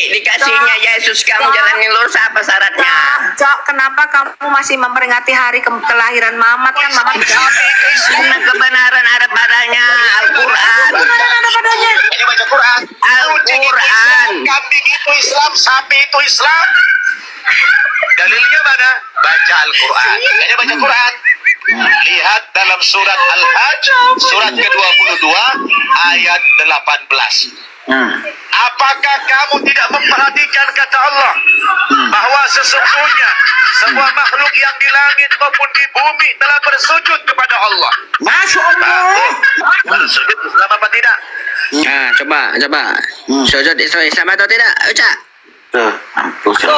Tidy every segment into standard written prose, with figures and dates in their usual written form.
dikasihnya Yesus kamu jalan yang lurus apa syaratnya? Cok, kenapa kamu masih memperingati hari kelahiran Mamat? Kan Mamat karena kebenaran ada padanya Al-Quran. ada padanya. Ini baca Quran. Al-Quran. Kambing itu Islam, sapi itu Islam. Dalilnya mana? Baca Al-Quran. Makanya baca Quran. Lihat dalam surat Al-Hajj, surat ke-22, ayat 18. Apakah kamu tidak memperhatikan kata Allah bahwa sesungguhnya semua makhluk yang di langit maupun di bumi telah bersujud kepada Allah? Masya Allah. Bersujud Islam apa tidak? Nah, coba. Sujud Islam atau tidak? Ucap. Tuh,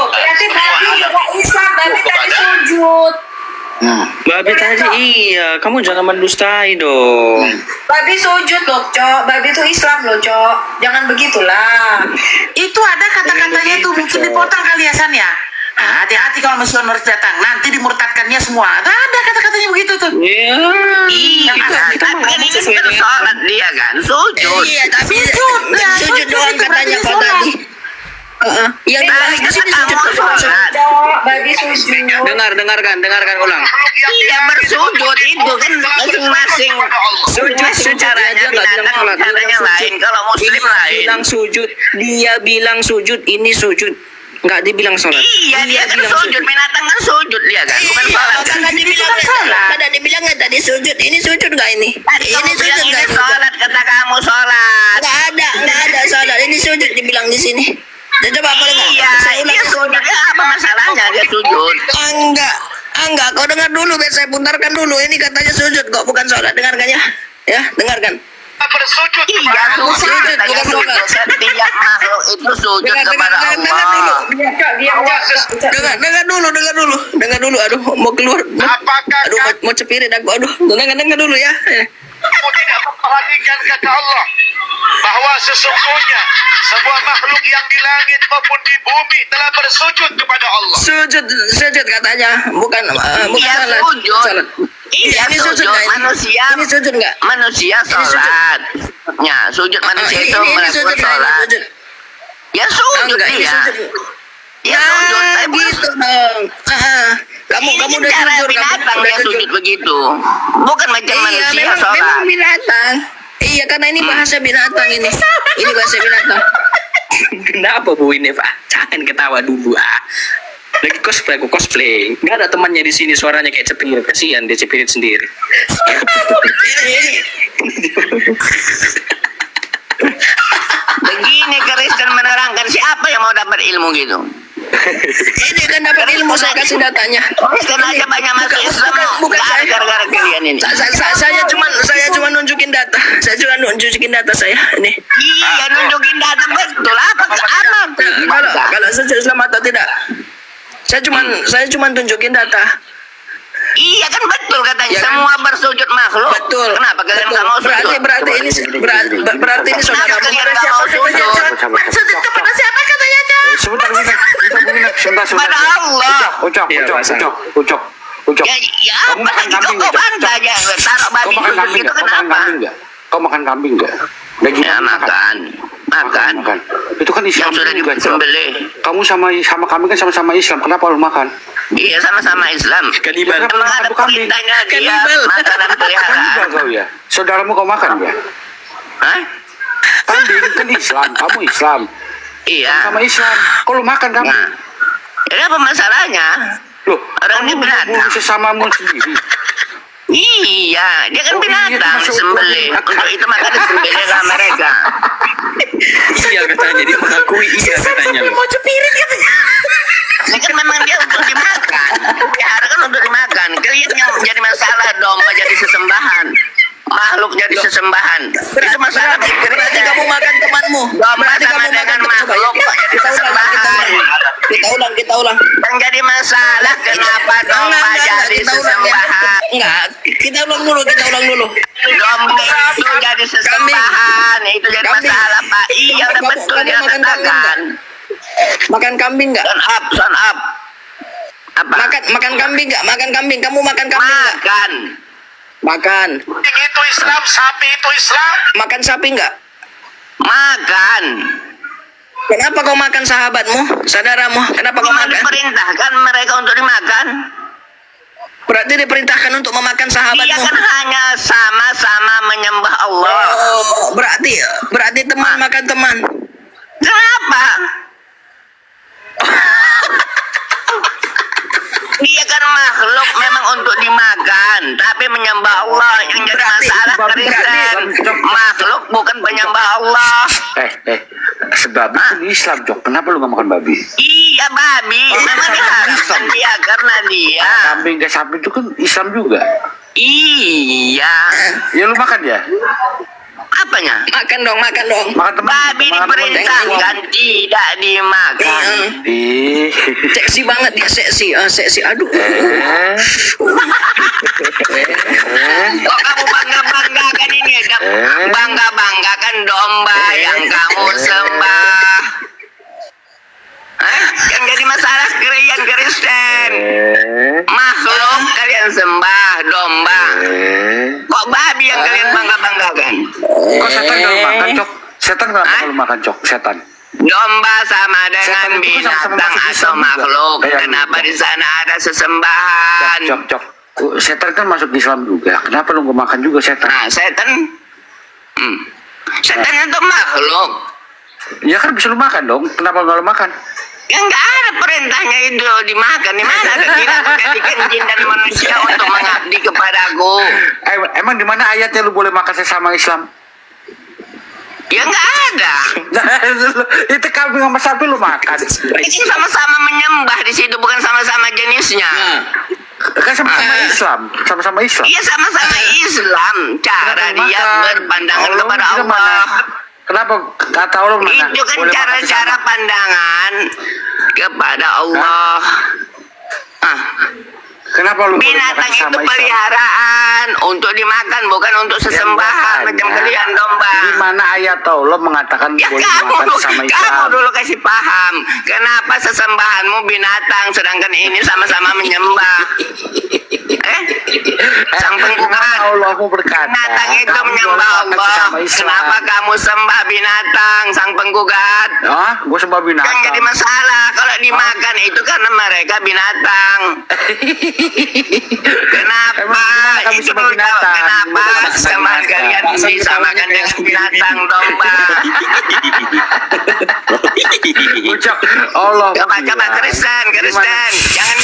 berarti babi juga Islam, babi tadi sujud. Babi tadi iya, kamu jangan mendustai dong. Babi sujud loh, Cok. Babi itu Islam loh, Cok. Jangan begitulah. Itu ada kata-katanya tuh mungkin dipotong kali ya San ya. Nah, hati-hati kalau misionaris datang, nanti dimurtadkannya semua. Ada kata-katanya begitu tuh. Iya. Tapi ini sesuai dengan sholat dia kan, sujud. Iya, tapi Sujud doang itu katanya berarti kau tadi. Yang dibahas di sini sujud kamu sholat. Cok, babi sujud. Dengarkan ulang. Iya bersujud itu kan masing-masing sujud secaranya binatang caranya lain. Kalau muslim lain. Dia bilang sujud, ini sujud. Nggak dibilang sholat. Iya, dia kan sujud. Binatang kan sujud dia kan, bukan sholat. Tadi bilang sholat. Tadi bilangnya tadi sujud. Ini sujud nggak ini? Ini sujud Ini nggak? sholat kata kamu sholat. Nggak ada sholat. Ini sujud dibilang di sini. Coba apa dengar? Iya, dia sujud. Apa masalahnya dia sujud? Enggak. Kau dengar dulu, biar saya putarkan dulu. Ini katanya sujud kok, bukan sholat. Dengarkan ya. Ya, dengarkan. Bersujud Iya, sujud bukan sholat. Setiap makhluk itu sujud kepada Allah. Dengar dulu. Aduh, mau keluar. Aduh, mau cepirin aku. Aduh, dengar dulu ya. Kamu tidak memperhatikan kata Allah bahwa sesungguhnya semua makhluk yang di langit maupun di bumi telah bersujud kepada Allah. Sujud katanya, bukan Iya, sholat. sujud. Iya, Ini sujud nggak ini? manusia. Ini sujud nggak? Manusia sholat. Ya, sujud manusia itu Ini melakukan sujud nggak? Ini sholat. sujud. Ya sujud Enggak, ini dia. sujud. Ya sujud. Tapi Gitu dong. Kamu ini udah cara jujur, binatang udah dia sujud begitu. Bukan macam manusia memang sholat. binatang. Iya, karena ini bahasa binatang ini. Ini bahasa binatang. Kenapa Bu ini Pak? Jangan ketawa dulu Lagi cosplay. Nggak ada temannya di sini, suaranya kayak cepirit. Kasihan dia cepirit sendiri. Begini Kristen menerangkan, siapa yang mau dapat ilmu gitu? Ini kan dapat ilmu, saya kasih datanya. Kristen aja banyak masuk Islam. Bukan Nggak ada saya. gara-gara kalian ini. Saya cuma nunjukin data. Saya cuma nunjukin data saya. Ini. Iya, nunjukin data betul. Apa? Kalau sujud Islam atau tidak? Saya cuma tunjukin data. Iya kan betul katanya, Ya kan? semua bersujud makhluk. Betul. Kenapa kalian Betul. nggak mau sujud? Berarti ini berarti ini saudara. Kenapa kalian nggak mau sujud? Sujud kepada siapa katanya, Cak? Sebentar. Pada Allah. Ucap. Ya Kamu apa makan lagi kambing kau nggak? bantah aja, taruh Kau babi makan sujud kambing itu nggak? kenapa? Kau makan kambing nggak? Daging Ya kambing makan. Itu kan Islam Yang sudah juga. disembelih. Kamu sama kambing kan sama-sama Islam. Kenapa lu makan? Iya sama-sama Islam. Kanibal. Emang ada Kambing. perintahnya dia Kanibal. makanan Kanibal peliharaan. kau ya. Saudaramu kau makan ya? Hah? Kambing kan Islam. Kamu Islam. Iya. Sama Islam. Kau lu makan kambing. Nah, ini apa masalahnya? Loh, Orang ini kamu binatang. bunuh sesamamu sendiri. Iya, dia kan Oh, iya, binatang itu masuk disembelih. hukum. Untuk itu maka disembelih lah mereka. Iya katanya, dia mengakui iya katanya. Mau cepirit katanya. Ini kan memang dia untuk dimakan. Pelihara kan untuk dimakan. Kalian yang jadi masalah domba jadi sesembahan. Makhluk jadi sesembahan. Itu masalah pikir Berarti aja. kamu makan temanmu. Domba Berarti sama kamu dengan makan makhluk kok jadi sesembahan. Kita ulang. Yang jadi masalah kenapa domba jadi sesembahan. Enggak, kita ulang dulu. Domba itu jadi sesembahan. Itu jadi masalah Pak. Iya udah betul dia katakan. Makan kambing enggak? Son up. Apa? Makan kambing enggak? Makan kambing. Kamu makan kambing enggak? Makan. Makan. Kambing itu Islam, sapi itu Islam. Makan sapi enggak? Makan. Kenapa kau makan sahabatmu, saudaramu? Kenapa kau Memang makan? diperintahkan mereka untuk dimakan. Berarti diperintahkan untuk memakan Dia sahabatmu. kan hanya sama-sama menyembah Allah. Oh, berarti teman makan teman. Kenapa? Dia kan makhluk memang untuk dimakan, tapi menyembah Allah yang jadi Berarti- masalah berarti- Kristen. Makhluk bukan penyembah Allah. Sebab itu Islam, Jok. Kenapa lu gak makan babi? Iya babi, memang diharamkan dia karena dia. Kambing ke sapi itu kan Islam juga. Iya. Ya lu makan ya? Apanya? Makan dong. Makan teman. Babi makan teman. diperintahkan tidak dimakan. Ih. Seksi banget dia, seksi. Aduh. Kok kamu bangga-banggakan ini? Bangga-banggakan domba yang kamu sembah. Yang jadi masalah kalian Kristen. Makhluk kalian sembah domba. Kok babi yang kalian bangga-banggakan? Kok setan kalau makan, Cok? Setan kenapa kalau makan, Cok? Setan. Domba sama dengan Setan itu kan sama-sama binatang masuk atau Islam juga. makhluk. Kayak Kenapa gitu. di sana ada sesembahan? Cok. Setan kan masuk Islam juga. Kenapa lu gak makan juga setan? Nah, setan itu makhluk. Ya kan bisa lu makan dong. Kenapa gak lu makan? Ya nggak ada perintahnya itu dimakan. Di mana ada kita menjadikan jin dan manusia untuk mengabdi kepadaku? Emang di mana ayatnya lu boleh makan sesama Islam? Ya nggak ada. Itu kambing sama sapi lu makan. Itu sama-sama menyembah di situ, bukan sama-sama jenisnya. Kan sama-sama Islam. Sama-sama Islam. Iya sama-sama Islam. Cara Kenapa dia makan? berpandangan Allah kepada bilang mana? Allah. Kenapa kata Allah mana? Itu kan Boleh makan cara-cara sesama. pandangan kepada Allah. Kenapa lu boleh makan Binatang itu sesama Islam? peliharaan untuk dimakan, bukan untuk sesembahan macam kalian domba. Di mana ayat Allah mengatakan Ya boleh kamu, makan sesama kamu Islam? dulu kasih paham kenapa sesembahanmu binatang sedangkan ini sama-sama menyembah. Sang Di mana penggugat Allahmu berkata, binatang itu kamu menyembah boleh makan Allah. sesama Islam. Kenapa kamu sembah binatang sang penggugat? Hah? Gue sembah Kan binatang. jadi masalah kalau dimakan itu karena mereka binatang. Kenapa? Emang gimana kami Itu sembah dulu, binatang? kenapa Gimana sama kalian disamakan dengan binatang domba? Ucap Allah. Coba Kristen, jangan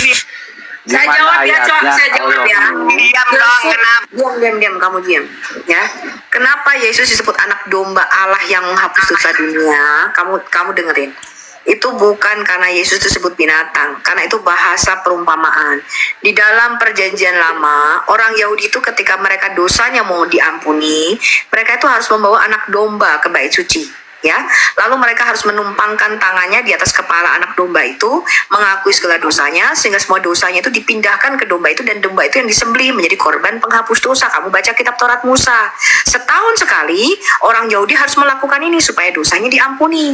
Saya jawab ya, Cok. Saya jawab ya. diam dong. Kenapa? Diam, kamu diam. Ya. Kenapa Yesus disebut anak domba Allah yang menghapus dosa dunia? Kamu dengerin. Itu bukan karena Yesus disebut binatang, karena itu bahasa perumpamaan. Di dalam perjanjian lama, orang Yahudi itu ketika mereka dosanya mau diampuni, mereka itu harus membawa anak domba ke bait suci. Ya, lalu mereka harus menumpangkan tangannya di atas kepala anak domba itu, mengakui segala dosanya, sehingga semua dosanya itu dipindahkan ke domba itu, dan domba itu yang disembelih menjadi korban penghapus dosa. Kamu baca kitab Taurat Musa, setahun sekali orang Yahudi harus melakukan ini supaya dosanya diampuni.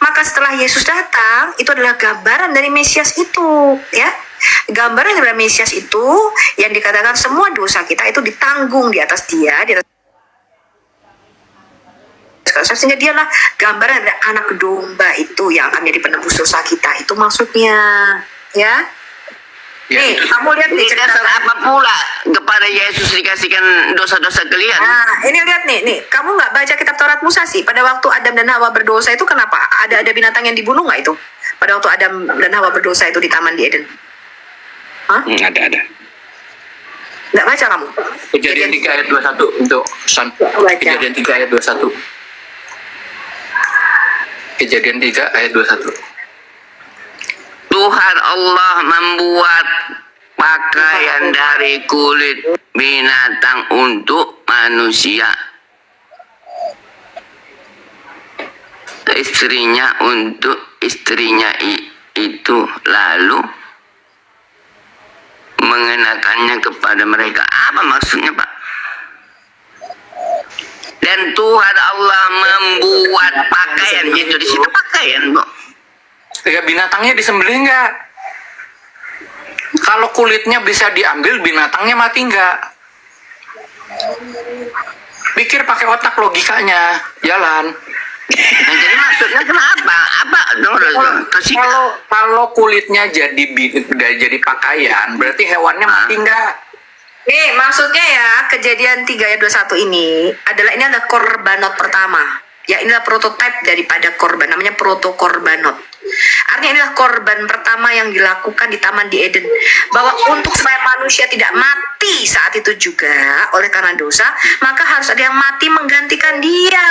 Maka setelah Yesus datang, itu adalah gambaran dari Mesias itu, ya. Gambaran dari Mesias itu yang dikatakan semua dosa kita itu ditanggung di atas dia, di atas, sehingga dialah gambaran dari anak domba itu yang akan menjadi penebus dosa kita. Itu maksudnya, ya. Nih, kamu lihat nih Ini cerita. dasar apa pula kepada Yesus dikasihkan dosa-dosa kalian? Nah, ini lihat nih, kamu nggak baca kitab Taurat Musa sih? Pada waktu Adam dan Hawa berdosa itu kenapa? Ada binatang yang dibunuh nggak itu? Pada waktu Adam dan Hawa berdosa itu di Taman di Eden? Hah? Ada. Nggak baca kamu? Kejadian 3 ayat 21 untuk Baca. Kejadian 3 ayat 21. Kejadian 3 ayat 21. Tuhan Allah membuat pakaian dari kulit binatang untuk manusia. Istrinya untuk istrinya itu lalu mengenakannya kepada mereka. Apa maksudnya, Pak? Dan Tuhan Allah membuat pakaian itu di situ pakaian, Bu. Ya binatangnya disembelih nggak? Kalau kulitnya bisa diambil, binatangnya mati nggak? Pikir pakai otak logikanya, jalan. Nah, jadi maksudnya kenapa? Apa? Kalau kulitnya jadi pakaian, berarti hewannya mati enggak? Nih, maksudnya ya, kejadian 3 ayat 21 ini adalah korbanot pertama. Ya, inilah prototipe daripada korban, namanya proto-korbanot. Artinya inilah korban pertama yang dilakukan di Taman di Eden. Bahwa untuk supaya manusia tidak mati saat itu juga oleh karena dosa, maka harus ada yang mati menggantikan dia.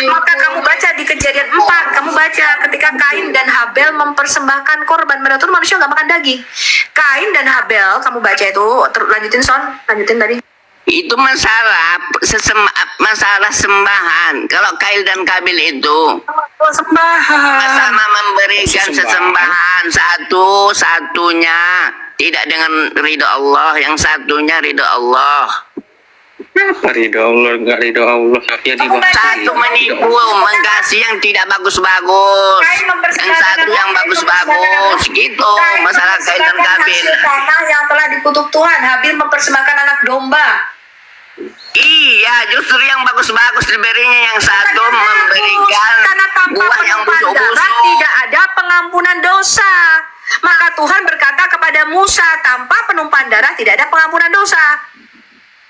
Maka kamu baca di Kejadian 4, kamu baca ketika Kain dan Habel mempersembahkan korban. Mereka tuh manusia nggak makan daging. Kain dan Habel, kamu baca itu, lanjutin Son, lanjutin tadi. Itu masalah sembahan. Kalau Kail dan Kabil itu sama memberikan sesembahan, satunya tidak dengan ridho Allah, yang satunya ridho Allah. Apa ridho Allah, enggak ridho Allah. Ya Satu menipu, mengkasih yang tidak bagus-bagus, yang satu yang bagus-bagus, gitu. Masalah Kail dan Kabil. Tanah yang telah dikutuk Tuhan, Habil mempersembahkan anak domba. Iya, justru yang bagus-bagus diberinya, yang satu memberikan Karena tanpa buah yang penumpahan darah busuk-busuk. tidak ada pengampunan dosa. Maka Tuhan berkata kepada Musa, tanpa penumpahan darah tidak ada pengampunan dosa.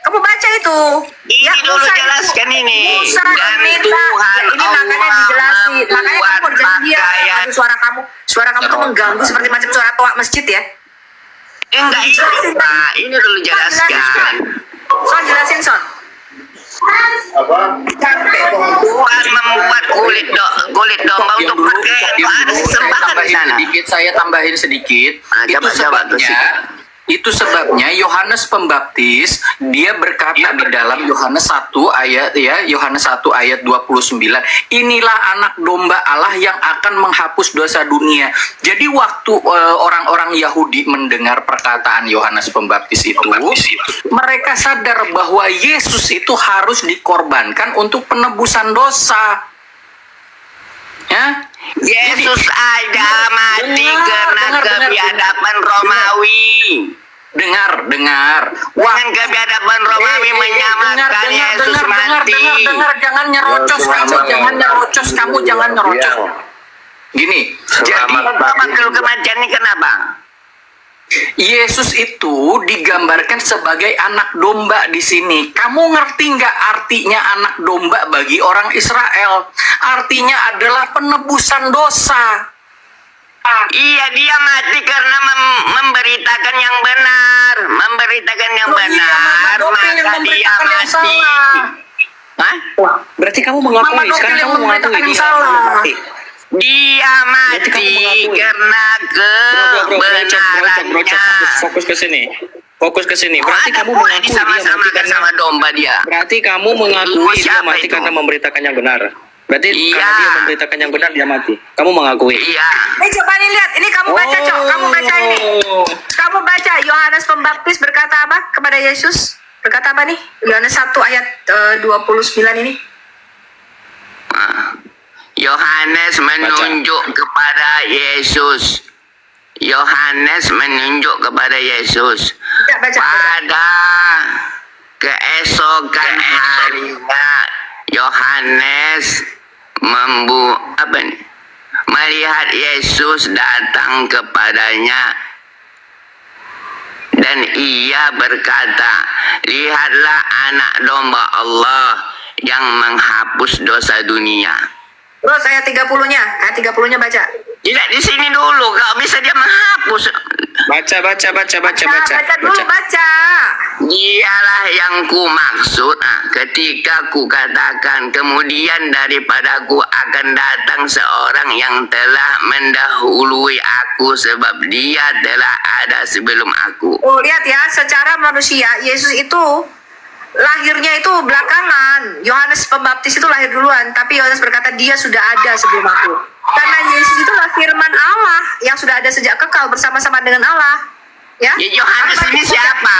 Kamu baca itu. Ini dulu Musa jelaskan ini. Musa Dan meminta. Tuhan Ini makanya Allah dijelasin. Makanya kamu membuat janji ya. pakaian. Suara kamu tuh mengganggu seperti macam suara toa masjid ya. Enggak itu, Pak. Ini dulu jelaskan. Son, jelasin Son. Capek dong. Tuhan membuat kulit domba untuk pakai. Ada sesembahan di sana. Saya tambahin sedikit. Coba, Itu sebabnya Yohanes Pembaptis dia berkata di dalam Yohanes 1 ayat 29, inilah anak domba Allah yang akan menghapus dosa dunia. Jadi waktu orang-orang Yahudi mendengar perkataan Yohanes Pembaptis itu, mereka sadar bahwa Yesus itu harus dikorbankan untuk penebusan dosa. Ya, Yesus aja mati karena kebiadaban Romawi. Dengar. Dengan kebiadaban Romawi menyamakan Yesus mati. Jangan nyerocos kamu, jangan nyerocos. Gini, jadi Betul kematian ini kenapa? Yesus itu digambarkan sebagai anak domba di sini. Kamu ngerti nggak artinya anak domba bagi orang Israel? Artinya adalah penebusan dosa. Iya, dia mati karena memberitakan yang benar, maka dia mati. Hah? Berarti kamu mengakui, sekarang kamu mengakui dia mati. Dia mati karena kebenarannya. Fokus ke sini. Berarti kamu Ini mengakui dia mati sama-sama karena sama domba dia. Berarti kamu mengakui dia Siapa mati itu? karena memberitakan yang benar. Berarti Iya. karena dia memberitakan yang benar dia mati. Kamu mengakui. Iya. Coba nih lihat, ini kamu baca Cok, kamu baca ini. Kamu baca Yohanes Pembaptis berkata apa kepada Yesus? Berkata apa nih? Yohanes 1 ayat 29 ini. Yohanes menunjuk kepada Yesus. Baca. Pada keesokan harinya Yohanes melihat Yesus datang kepadanya dan ia berkata, lihatlah anak domba Allah yang menghapus dosa dunia. Terus ayat 30-nya. Ayat 30-nya baca. Tidak, di sini dulu, kalau bisa dia menghapus. Baca. Baca dulu, baca. Dialah yang ku maksud ketika ku katakan kemudian daripadaku akan datang seorang yang telah mendahului aku sebab dia telah ada sebelum aku. Oh, lihat ya, secara manusia Yesus itu lahirnya itu belakangan. Yohanes Pembaptis itu lahir duluan, tapi Yohanes berkata dia sudah ada sebelum aku. Karena Yesus itulah firman Allah yang sudah ada sejak kekal bersama-sama dengan Allah. Ya. Yohanes ini siapa?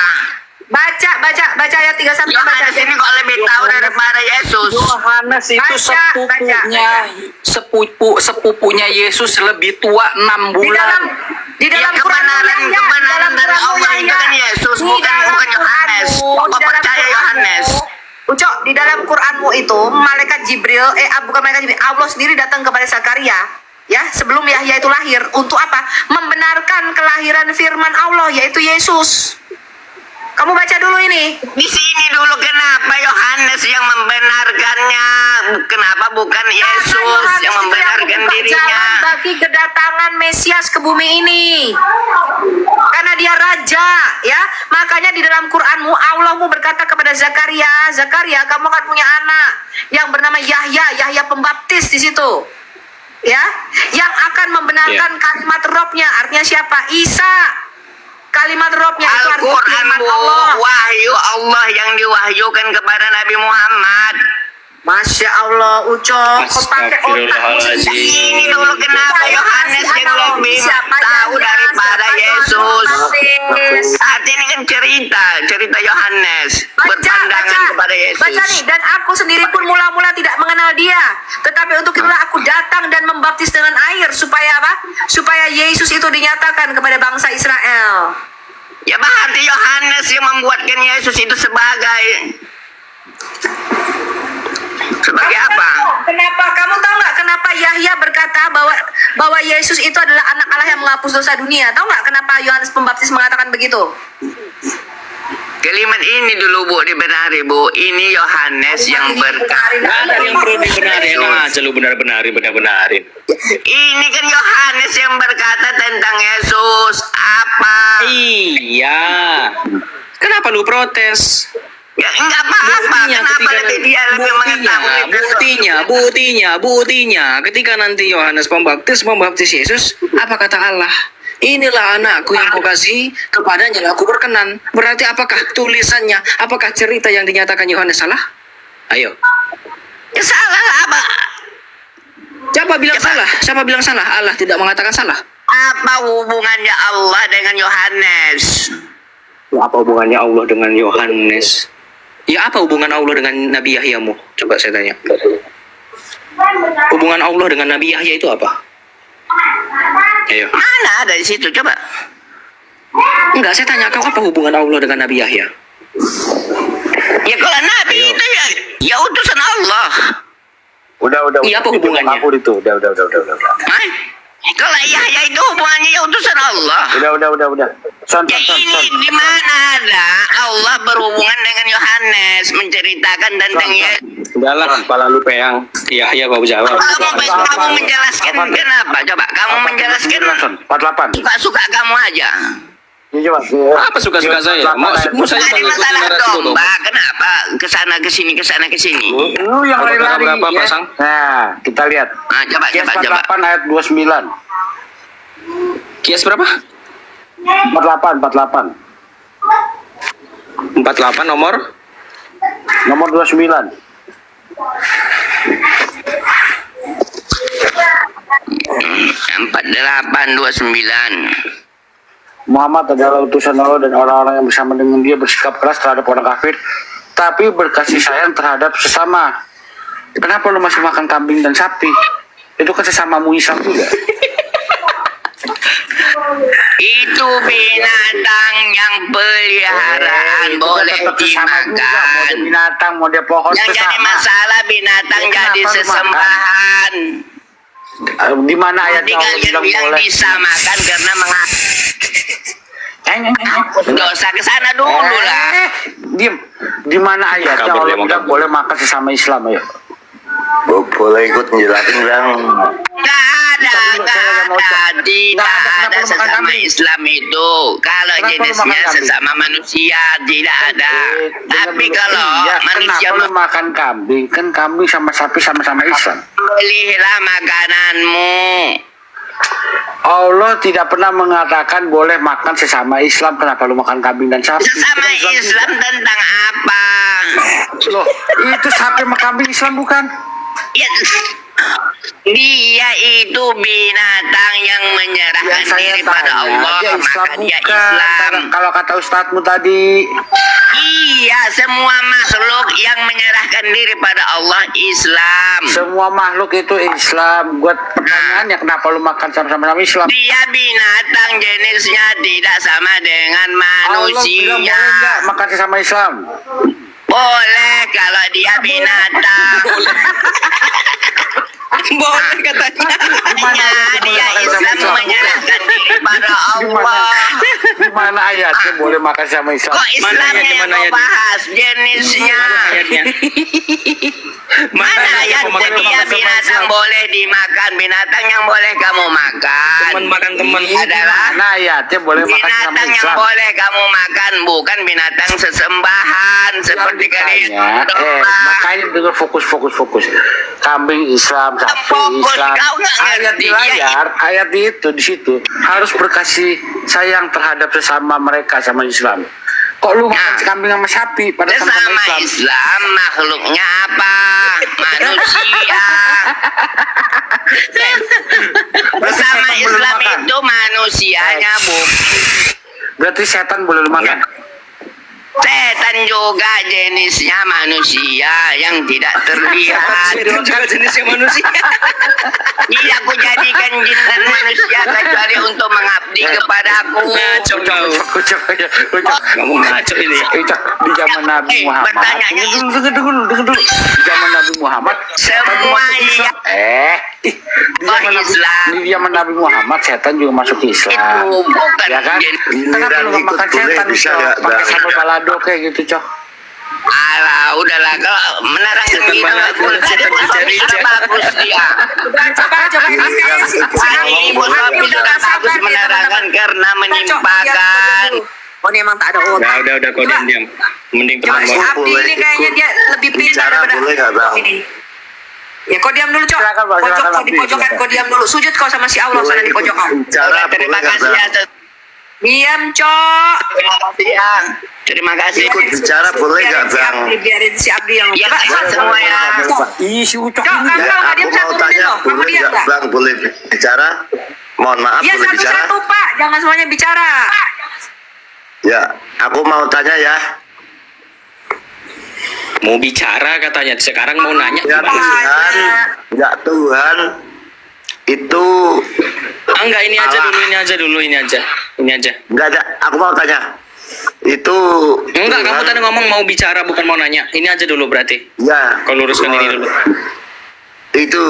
Baca ayat 31 baca. Yohanes ini kok lebih tahu daripada Yesus. Yohanes itu Baca. sepupunya Yesus lebih tua 6 bulan. Di dalam Ya, kebenaran dari Allah itu kan Yesus, bukan Yohanes. Kok percaya Yohanes? Ucok, di dalam Quranmu itu malaikat Jibril, bukan malaikat Jibril, Allah sendiri datang kepada Zakaria, ya, sebelum Yahya itu lahir. Untuk apa? Membenarkan kelahiran firman Allah, yaitu Yesus. Kamu baca dulu ini. Di sini dulu kenapa Yohanes yang membenarkannya? Kenapa bukan Yesus Yohanes yang itu membenarkan membuka dirinya? jalan bagi kedatangan Mesias ke bumi ini. Karena dia raja, ya. Makanya di dalam Quranmu Allahmu berkata kepada Zakaria, Zakaria, kamu akan punya anak yang bernama Yahya, Yahya Pembaptis di situ. Ya, yang akan membenarkan kalimat Robnya. Artinya siapa? Isa. Kalimat Robnya itu artinya Al-Quran firman Bu, Allah. wahyu Allah yang diwahyukan kepada Nabi Muhammad. Masya Allah, Ucok, kau pakai otak. Ini dulu kenapa Yohanes yang lebih tahu daripada Yesus? Saat ini kan cerita Yohanes berpandangan kepada Yesus. Baca nih, dan aku sendiri pun mula-mula tidak mengenal dia, tetapi untuk itulah aku datang dan membaptis dengan air supaya apa? Supaya Yesus itu dinyatakan kepada bangsa Israel. Ya berarti Yohanes yang membuatkan Yesus itu sebagai apa? Kenapa? Kamu tahu nggak kenapa Yahya berkata bahwa Yesus itu adalah anak Allah yang menghapus dosa dunia? Tahu nggak kenapa Yohanes Pembaptis mengatakan begitu? Kalimat ini dulu Bu dibenari Bu. Ini Yohanes yang berkata. Ada yang perlu dibenarin aja lu benar-benarin. Ini kan Yohanes yang berkata tentang Yesus. Apa? Iya. Kenapa lu protes? Ya enggak apa-apa. Kenapa lebih dia lebih mengetahui? Buktinya, ketika nanti Yohanes membaptis Yesus, apa kata Allah? Inilah anakku yang kau kasih, kepadanya aku berkenan. Berarti apakah tulisannya, apakah cerita yang dinyatakan Yohanes salah? Ayo. Ya salah apa? Siapa bilang salah? Allah tidak mengatakan salah. Apa hubungannya Allah dengan Yohanes? Apa hubungannya Allah dengan Yohanes? Ya apa hubungan Allah dengan Nabi Yahyamu? Coba saya tanya. Hubungan Allah dengan Nabi Yahya itu apa? Ayo. Mana ada di situ? Coba. Enggak, saya tanya kau apa hubungan Allah dengan Nabi Yahya? Ya kalau Nabi itu ya utusan Allah. Udah. Iya, apa hubungannya? Aku itu. Udah. Hah? Kalau Yahya itu hubungannya ya utusan Allah. Udah. Son. Ya ini di mana ada Allah berhubungan dengan Yohanes menceritakan tentang Udahlah, kepala lu peyang. Yahya kau jawab. Kamu menjelaskan kenapa? Coba kamu menjelaskan. 48. Suka-suka kamu aja. Ya coba. Apa suka-suka saya? Mau saya Tadi mengikuti masalah narasi dulu. domba, kenapa kesana kesini? Lu yang lari-lari berapa ya. pasang? Nah, kita lihat. Nah, coba. Kias 48 ayat 29. Kias berapa? 48. 48 nomor 29. Empat 829. Muhammad adalah utusan Allah dan orang-orang yang bersama dengan dia bersikap keras terhadap orang kafir, tapi berkasih sayang terhadap sesama. Kenapa lu masih makan kambing dan sapi? Itu kan sesamamu Islam juga. Itu binatang yang peliharaan Itu kan boleh tetap sesama juga. Mau dimakan. dia binatang, mau dia pohon, Yang jadi sesama. masalah binatang Ya, jadi kenapa lu sesembahan. Di mana ayat Nanti kalian bilang boleh? disamakan karena dosa ke sana dulu lah. Diem. Di mana ayatnya Kabar Allah dia bilang boleh makan sesama Islam, ayo. Boleh ikut menjelaskan bang. Nggak ada, tidak ada sesama Islam itu. Kalau Kenapa lu jenisnya makan kambing? sesama manusia tidak ada. Tapi Dengar dulu. kalau Iya, manusia kenapa lu makan kambing? Kan kambing sama sapi sama-sama Islam. belilah makananmu. Allah tidak pernah mengatakan boleh makan sesama Islam. Kenapa lu makan kambing dan sapi? Sesama Itu kan Islam tentang apa? Loh, itu sapi sama kambing Islam bukan? Ya, dia itu binatang yang menyerahkan diri pada Allah, dia Islam maka dia bukan. Islam. Kalau kata ustadzmu tadi, Iya, semua makhluk yang menyerahkan diri pada Allah Islam. semua makhluk itu Islam. Buat pertanyaannya kenapa lu makan sama-sama Islam? Dia binatang jenisnya tidak sama dengan Allah bilang manusia. boleh nggak makan sesama Islam? Boleh kalau dia binatang. Boleh katanya. Hanya dia Islam menyerahkan diri pada Allah. Di mana ayatnya boleh makan sama Islam? Kok Islamnya yang kau bahas jenisnya? Ayatnya. Mana ayatnya dia binatang boleh dimakan, binatang yang boleh kamu makan. Teman makan teman. Adalah Nah ayatnya boleh makan sama binatang yang Islam. boleh kamu makan, bukan binatang sesembahan seperti kali Makanya dengar fokus. Kambing Islam, sapi Fokus, Islam. kau nggak Ayat di ngerti. layar, ayat itu di situ harus berkasih sayang terhadap sesama mereka sama Islam. Kok lu makan Nah. kambing sama sapi pada sama Sesama Islam? Islam makhluknya apa? Manusia. Bersama Setan boleh Islam makan. itu manusianya bukan. Berarti setan boleh lu makan? Setan juga jenisnya manusia yang tidak terlihat. Setan juga jenisnya manusia. Tidak aku jadikan jin dan manusia kecuali untuk mengabdi kepadaku. Ngaco kau. Ucap. Kamu ngaco ini. Ucap di zaman Nabi Muhammad. Bertanyanya Tunggu dulu. Di zaman Nabi Muhammad setan juga Semua masuk Islam. Di zaman Nabi, Islam. di zaman Nabi Muhammad setan juga masuk Islam. itu bukan Ya kan? jin. Kita kan belum makan setan bisa Cok. ya, Pakai Bang? sambal balado kayak gitu Cok. Alah, udahlah kalau menerangkan Setan gitu mana bagus. ada, Tadi setan Bu Sofi dicari-cari. sudah bagus dia. Coba ini kayaknya si Tadi Ibu Sofi sudah bagus menerangkan karena menyimpangkan. Oh ini emang tak ada otak. Udah kau Coba. diam. Mending Coba teman si mau. Abdi ini kayaknya dia lebih pintar Bicara daripada boleh nggak, Bang? ini. Ya kau diam dulu Cok. Silakan, Bang, Pojok silakan, kau di Abdi, pojokan silakan. kau diam dulu. Sujud kau sama si Allah sana di pojokan. Bicara Terima boleh nggak, kasih Bang? atas. Diam Cok. Terima kasih ya. Terima kasih. Ikut bicara boleh nggak, Bang? Biarin si Abdi yang. Ya, Coba Pak, semua ya. Ih si Ucok Cok, ini. kamu Ya, kalau nggak aku diam mau satu menit tanya, loh. Kamu boleh diam nggak, nggak? Bang? Boleh bicara? Mohon maaf, Iya boleh bicara? satu-satu Pak. Jangan semuanya bicara. Ya, aku mau tanya ya. Mau bicara katanya. Sekarang mau nanya. Ya Tuhan, ya Tuhan, itu Enggak, ini aja dulu, ini aja. nggak ada. Aku mau tanya, itu Enggak, kamu Tuhan- tadi ngomong mau bicara bukan mau nanya. Ini aja dulu berarti. Ya. Kau luruskan ini dulu. Itu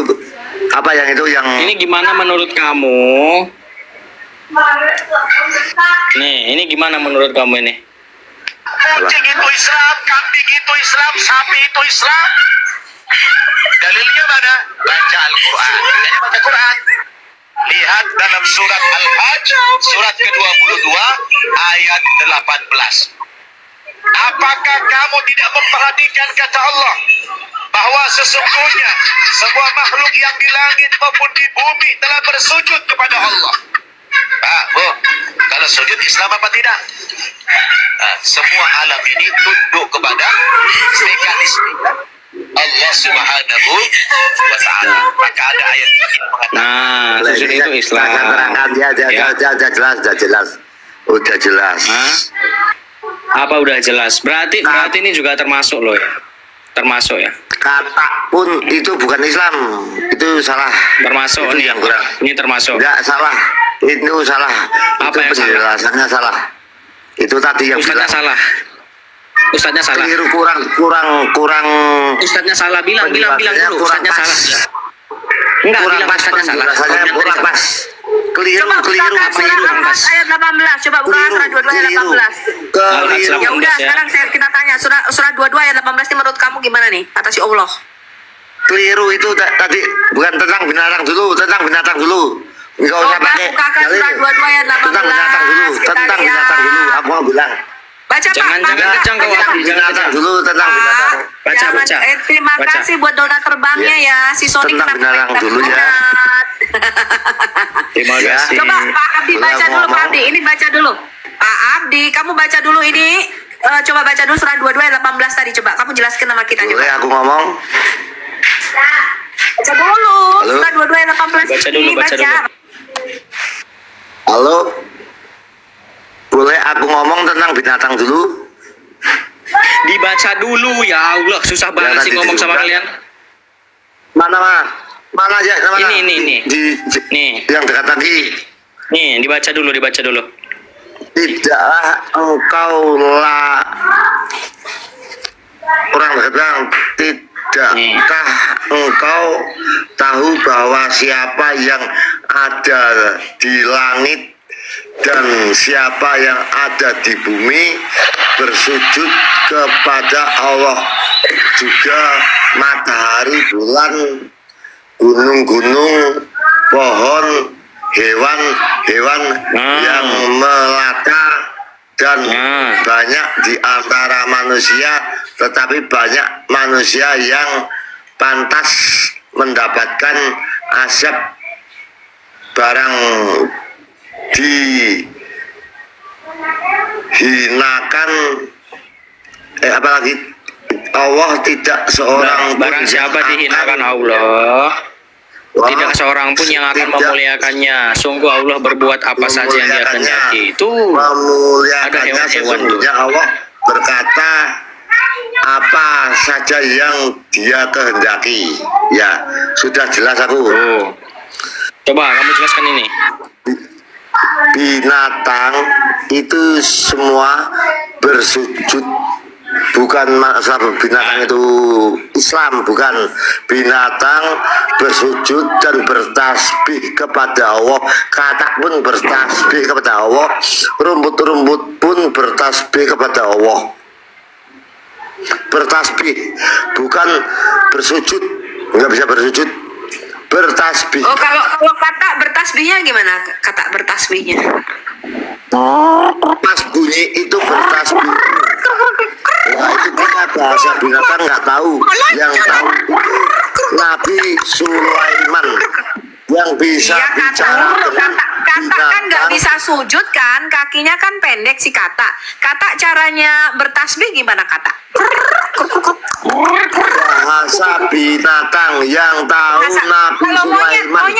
apa yang itu yang Ini gimana menurut kamu? Nih, ini gimana menurut kamu ini? Anjing itu Islam, kambing itu Islam, sapi itu Islam. Dalilnya mana? Baca Al-Quran. Jadi baca Quran. Lihat dalam surat Al-Hajj, surat ke-22, ayat 18. Apakah kamu tidak memperhatikan kata Allah bahwa sesungguhnya semua makhluk yang di langit maupun di bumi telah bersujud kepada Allah? Pak, Bu, kalau sujud Islam apa tidak? Semua alam ini tunduk kepada mekanisme Allah Subhanahu wa Ta'ala. Maka ada ayat ini mengatakan Nah, sujud itu Islam. Terangkan ya, jelas. Udah jelas. Hah? Apa udah jelas? Berarti ini juga termasuk loh ya. Termasuk ya. Kata pun itu bukan Islam, itu salah. Termasuk Itu nih. yang kurang. Ini termasuk. Enggak salah, itu salah. Apa Itu yang salah? penjelasannya salah. Itu tadi yang Ustadznya bilang salah. Ustadznya salah. keliru, kurang Ustadznya salah. Bilang dulu. kurang Ustadznya pas. salah. Enggak, Kurang bilang pas Ustadznya salah. penjelasannya, Kau bilang tadi kurang salah. pas. Keliru, Coba bukakan surah Al-Hajj ayat 18. Coba bukakan surah 22 ayat 18. Keliru. Ya udah, ya. sekarang kita tanya surah 22 ayat 18 ini menurut kamu gimana nih kata si Allah? Keliru itu tadi bukan tentang binatang dulu. Enggak usah Coba pakai bukakan dalil. surah 22 ayat 18. Tentang binatang dulu, Kita tentang lihat. binatang dulu. Aku mau bilang. Baca Pak. Jangan Baca, kejang kau, baca. Abdi. Jangan Binatang kejang. dulu, tentang binatang. Baca, Jangan- baca. terima Baca. kasih buat donat terbangnya ya. Si Sony Tentang kenapa binatang main dulu ya. donat? Terima Ya. kasih. Coba Pak Abdi Boleh baca aku dulu Pak ngomong? Abdi. Ini baca dulu. Pak Abdi, kamu baca dulu ini. Coba baca dulu surah 22 ayat 18 tadi. Coba kamu jelaskan nama kita Boleh coba. aku ngomong? Baca dulu. Halo? Surah 22 ayat 18 Baca dulu, ini baca dulu. Halo? Boleh aku ngomong tentang binatang dulu? Dibaca dulu ya Allah. Susah banget sih tadi ngomong sama juga. kalian. Mana aja? Mana? Ini. Nih. Yang dekat tadi. Nih, dibaca dulu. Tidaklah engkau malaikat bilang, tidakkah engkau tahu bahwa siapa yang ada di langit dan siapa yang ada di bumi bersujud kepada Allah, juga matahari, bulan, gunung-gunung, pohon, hewan-hewan yang melata, dan banyak di antara manusia, tetapi banyak manusia yang pantas mendapatkan azab barang dihinakan, apalagi Allah tidak seorang pun Barang siapa yang dihinakan akan- Allah, Allah tidak seorang pun yang akan tidak memuliakannya. Sungguh Allah berbuat apa saja yang Dia kehendaki. Itu ada memuliakannya. hewan-hewan tuh. Sesungguhnya Allah berkata apa saja yang Dia kehendaki. Ya, sudah jelas aku. Oh. Coba kamu jelaskan ini. Binatang itu semua bersujud, bukan masalah binatang itu Islam, bukan. Binatang bersujud dan bertasbih kepada Allah, katak pun bertasbih kepada Allah, rumput-rumput pun bertasbih kepada Allah. Bertasbih, bukan bersujud, nggak bisa bersujud, bertasbih. Oh, kalau kata bertasbihnya gimana? Kata bertasbihnya. Pas bunyi itu bertasbih. Wah, itu kita bahasa binatang nggak tahu. Yang tahu Nabi Sulaiman yang bisa Iya, bicara dengan kata kan nggak binatang. bisa sujud kan, kakinya kan pendek si kata. Kata caranya bertasbih gimana kata? Bahasa binatang yang tahu Masa- Nabi kalau Sulaiman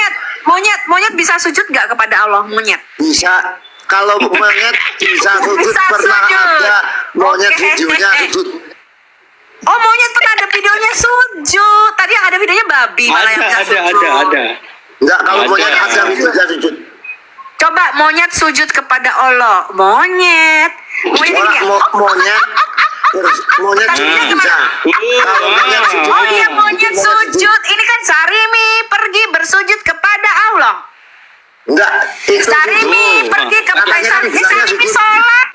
monyet bisa sujud nggak kepada Allah? Monyet. bisa. Kalau monyet bisa sujud, Bisa pernah sujud. ada monyet Oke. videonya sujud. Oh, monyet pernah ada videonya sujud. Tadi yang ada videonya babi malah yang bisa sujud. Enggak, kalau Ada. monyet ada videonya sujud. Coba monyet sujud kepada Allah. Monyet ini Orang ya? monyet terus monyet sujud bisa. Kalau monyet sujud, Oh iya, monyet sujud. Ini kan Sarimi pergi bersujud kepada Allah. enggak, itu Sarimi sujud. pergi ke Katanya kan bilangnya Sarimi sujud. sholat.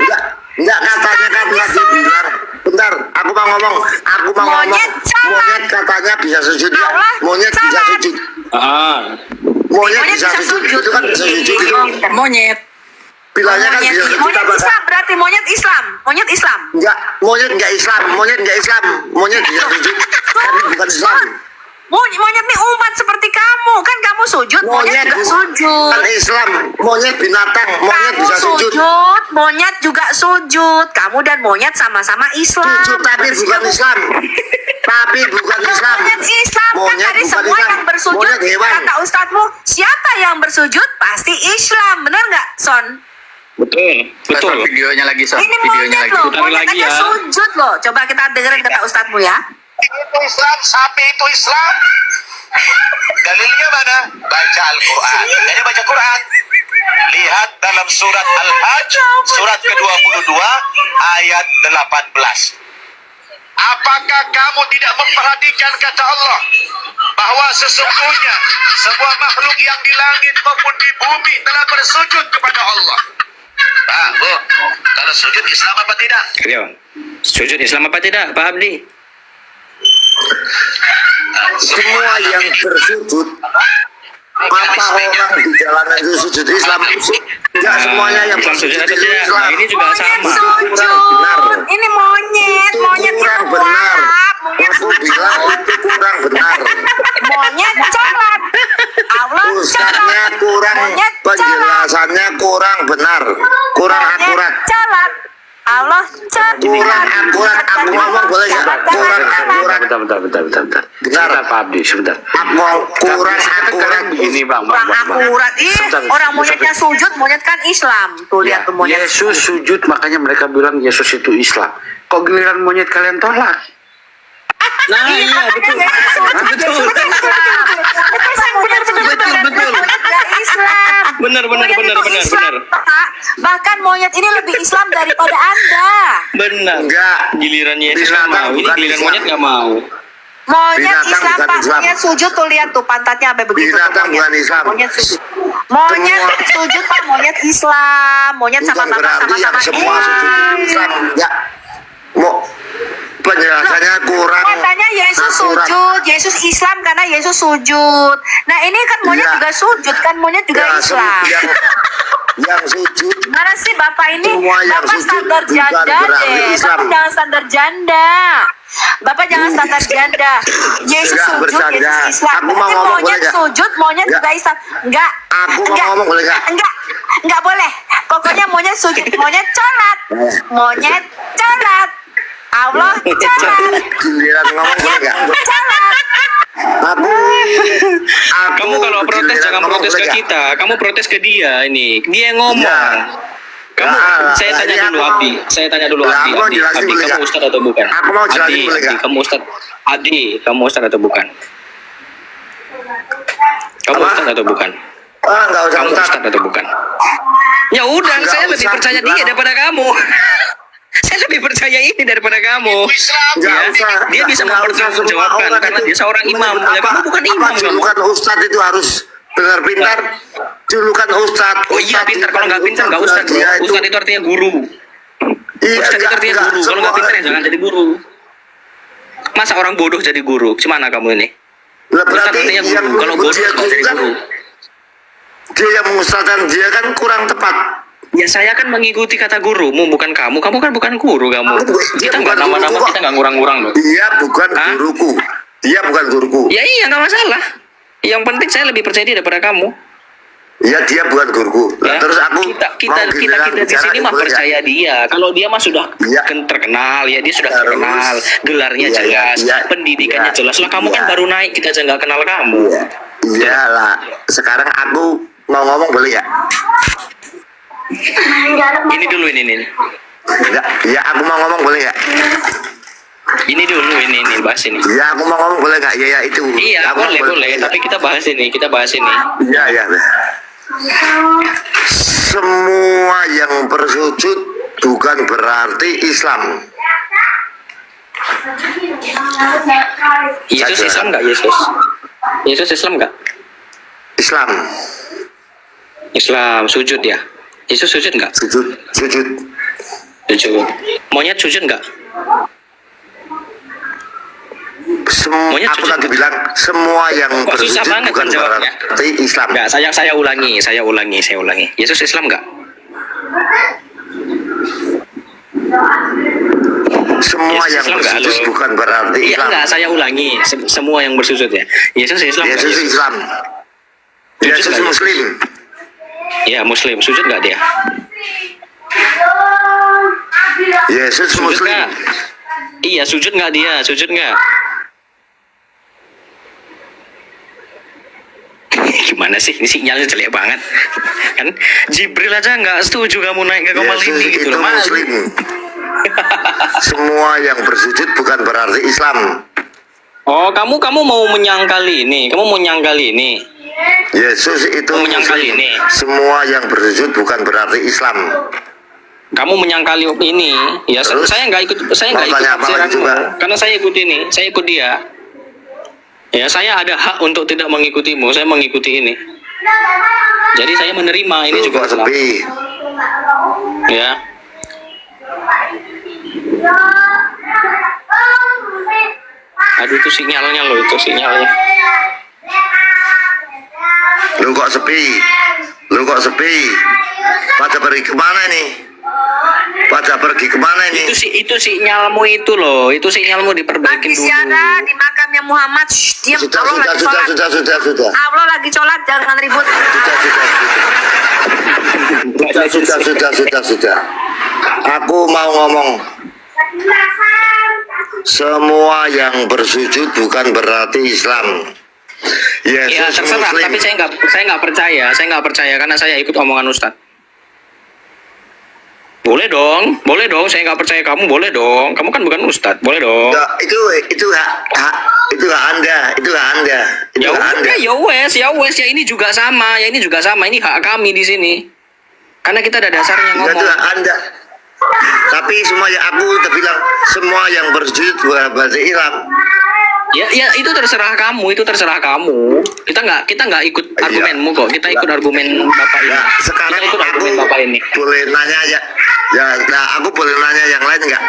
Enggak, katanya kan lagi bilang. Bentar, aku mau ngomong. Monyet salah. Monyet katanya bisa sujud ya. Allah Monyet bisa salah. sujud. Monyet Monyet bisa bisa sujud. sujud. Itu kan bisa sujud itu. Monyet. Bilangnya kan Monyet, bisa sujud monyet apa Islam berarti monyet Islam. Monyet Islam. enggak, monyet enggak Islam. Monyet enggak Islam. Monyet bisa sujud. Tapi bukan Islam. Monyet nih umat seperti kamu. Kan kamu sujud, monyet juga sujud. bukan Islam. Monyet binatang. Monyet Kamu bisa sujud. sujud, monyet juga sujud. Kamu dan monyet sama-sama Islam. Sujud tapi bukan Islam. Tapi bukan Islam. Monyet Islam kan Monyet tadi bukan semua Islam. yang bersujud. Monyet hewan. Kata ustadzmu, siapa yang bersujud pasti Islam. Benar nggak, Son? Betul. Videonya lagi, Son. Ini Videonya monyet lagi. loh, Putar monyet lagi aja ya. sujud loh. Coba kita dengerin kata ustadzmu ya. Itu Islam, sapi itu Islam. Dalilnya mana? Baca Al-Quran. Makanya baca Quran. Lihat dalam surat Al-Hajj, surat ke-22, ayat 18. Apakah kamu tidak memperhatikan kata Allah bahwa sesungguhnya semua makhluk yang di langit maupun di bumi telah bersujud kepada Allah? Pak, Bu, kalau sujud Islam apa tidak? Yo. Sujud Islam apa tidak, Pak Abdi? Semua yang bersujud, apa orang di jalanan itu sujud Islam? Enggak semuanya yang Islam sujud bersujud atau itu tidak? Islam. Nah, ini juga Monyet sama. sujud. Ini monyet, Itu monyet kurang itu benar. wahab, monyet Aku bilang itu kurang benar. monyet colat. Allah Ustaznya colat. kurang, Monyet colat. penjelasannya kurang benar, kurang Monyet akurat. colat. Allah colat. Kurang akurat. Aku ngomong boleh nggak? Kurang akurat. Bentar. Benar. Pak Abdi, sebentar. Aku kurang akurat. Begini bang, Kurang akurat. Orang monyetnya sujud, monyet kan Islam. Tuh lihat tuh monyet. Yesus sujud, makanya mereka bilang Yesus itu Islam. Kok giliran monyet kalian tolak? Nah, iya betul. Betul. Islam. Islam. Islam. Islam. Islam. Benar. Monyet itu Islam, Pak. Bahkan monyet ini lebih Islam daripada Anda. Benar. Enggak. Giliran Yesus nggak Binatang mau, ini bukan giliran Islam. monyet nggak mau. Monyet Binatang Islam, bukan Pak. Islam. Monyet sujud tuh, lihat tuh pantatnya sampai begitu. tuh, Binatang monyet. bukan Islam. Monyet sujud. Monyet Semua- sujud, Pak. Monyet Islam. Monyet sama Bukan Bapak berarti yang sama-sama semua sujud Islam. Ya. Mau penjelasannya kurang. Katanya Yesus akurat. sujud, Yesus Islam karena Yesus sujud. Nah ini kan monyet Iya. juga sujud, kan monyet juga Ya, Islam. yang sujud Mana sih Bapak ini? Semua yang Bapak sujud standar bukan janda berarti deh. Islam. Bapak jangan standar janda. Bapak jangan standar janda. Yesus Enggak, sujud, bercanda. Yesus Islam. Aku mau Berarti ngomong, monyet boleh nggak? sujud, monyet Nggak. juga Islam. Enggak. Aku mau Enggak. ngomong, boleh nggak? Enggak boleh. Pokoknya monyet sujud, monyet sholat. Monyet sholat. Allah sholat. giliran ngomong boleh nggak? Sholat. Aku Kamu kalau protes giliran jangan ngomong protes boleh ke nggak? kita, kamu protes ke dia ini. Dia yang ngomong. Ya. Kamu, Ya, saya tanya ini dulu aku Abdi. Saya tanya dulu Ya, Abdi. aku mau Abdi, jelasin Abdi boleh kamu nggak? ustad atau bukan? Aku mau jelasin Abdi, boleh Abdi, nggak? kamu ustad. Abdi, kamu ustad atau bukan? Kamu Apa? ustad atau bukan? Enggak usah Kamu Ustaz. ustad atau bukan? Ya udah, Nggak saya lebih usah, percaya nggak. dia daripada kamu. Saya lebih percaya ini daripada kamu. Islam. Nggak Ya, usah, dia bisa nggak usah semua mempertanggungjawabkan orang karena itu. dia seorang imam. Ya, kamu bukan imam, kamu. Julukan Ustadz itu harus pintar-pintar. Julukan Ustadz. Oh iya, pintar. Kalau nggak pintar nggak ustad, bro. Dia Ustad itu artinya guru. Iya, Ustad itu nggak- artinya nggak guru. Kalau semua nggak pintar ya orang. jangan jadi guru. Masa orang bodoh jadi guru? Gimana kamu ini? Lah, Ustad berarti artinya yang guru. Kalau bodoh dia nggak jadi kan, guru. dia yang mengustadkan dia kan kurang tepat. Ya saya kan mengikuti kata gurumu, bukan kamu. Kamu kan bukan guru kamu. Dia Kita bukan nggak nama-nama, guruku kok. kita nggak ngurang-ngurang loh. Dia bukan Hah? guruku. Dia bukan guruku. Ya iya, nggak masalah. Yang penting saya lebih percaya dia daripada kamu. Ya dia bukan guruku. Lah, Ya. terus aku kita mau giliran di bicara, sini mah boleh nggak? percaya dia. Kalau dia mah sudah Iya. terkenal, ya dia sudah Terus. terkenal, gelarnya Iya, jelas, iya, pendidikannya iya, jelas. Lah kamu kan iya. baru naik, kita aja nggak kenal kamu. Iya. Iyalah. Sekarang aku mau ngomong boleh ya? Ini dulu ini. Enggak. Ya aku mau ngomong boleh nggak? Ini dulu ini bahas ini. Ya aku mau ngomong boleh nggak? Ya itu. Iya, Aku boleh. boleh. Tapi kita bahas ini. Iya, iya. Semua yang bersujud bukan berarti Islam. Yesus Saja. Islam nggak Yesus? Yesus Islam nggak? Islam Islam sujud ya. Yesus sujud nggak? sujud. Sujud. Monyet sujud nggak? Monyet Aku sujud tadi nggak? bilang semua yang Kok susah bersujud banget bukan menjawabnya? berarti Islam. Nggak, saya ulangi. Yesus Islam nggak? Semua Yesus yang Islam nggak, bersujud halo? bukan berarti Iya Islam. enggak, saya ulangi. Semua yang bersujud ya. Yesus Islam nggak? Yesus Islam. Yesus nggak, Muslim. Ya Muslim, sujud nggak dia? Yesus Sujud Muslim. nggak? Iya, sujud nggak dia? Sujud nggak? Gimana sih? Ini sinyalnya jelek banget. Kan Jibril aja nggak setuju kamu naik ke kapal Yesus ini gitu itu loh. Mas. Muslim. Semua yang bersujud bukan berarti Islam. Oh, kamu mau menyangkal ini. Kamu mau nyangkal ini. Yesus itu Kamu menyangkal Muslim. ini. Semua yang bersujud bukan berarti Islam. Kamu menyangkali ini. Ya, Terus? saya nggak ikut Mau tafsiranmu tanya apa lagi juga? karena saya ikut ini. Saya ikut dia. Ya, saya ada hak untuk tidak mengikutimu. Saya mengikuti ini. Jadi saya menerima ini Lu juga kok Islam. sepi? Ya. Aduh, itu sinyalnya loh, itu sinyalnya. Lu kok sepi? Lu kok sepi? Pada pergi kemana nih? Pada pergi kemana ini? Itu sinyalmu itu loh. Itu sinyalmu diperbaikin Lagi dulu. siaran di makamnya Muhammad. Shh, diam. Sudah, Allah sudah, lagi sudah, sholat. sudah. Allah lagi sholat, jangan ribut. Sudah. Aku mau ngomong. Semua yang bersujud bukan berarti Islam. Ya Yesus terserah, Muslim. tapi saya nggak percaya karena saya ikut omongan Ustadz. Boleh dong. Saya nggak percaya kamu, boleh dong. Kamu kan bukan ustadz, boleh dong. Ya, itu hak Anda, itu hak Anda. Itu Ya hak udah, Anda. ya wes, ya ini juga sama, ini hak kami di sini. Karena kita ada dasarnya Ya, itu ngomong. hak Anda. Tapi semua yang aku udah bilang, semua yang bersujud berarti hilang. Ya itu terserah kamu. Kita nggak ikut Iya. argumenmu kok. Kita ikut argumen bapak ini. Ya, sekarang Kita ikut aku argumen bapak ini. boleh nanya aja. Ya, nah, aku boleh nanya yang lain nggak?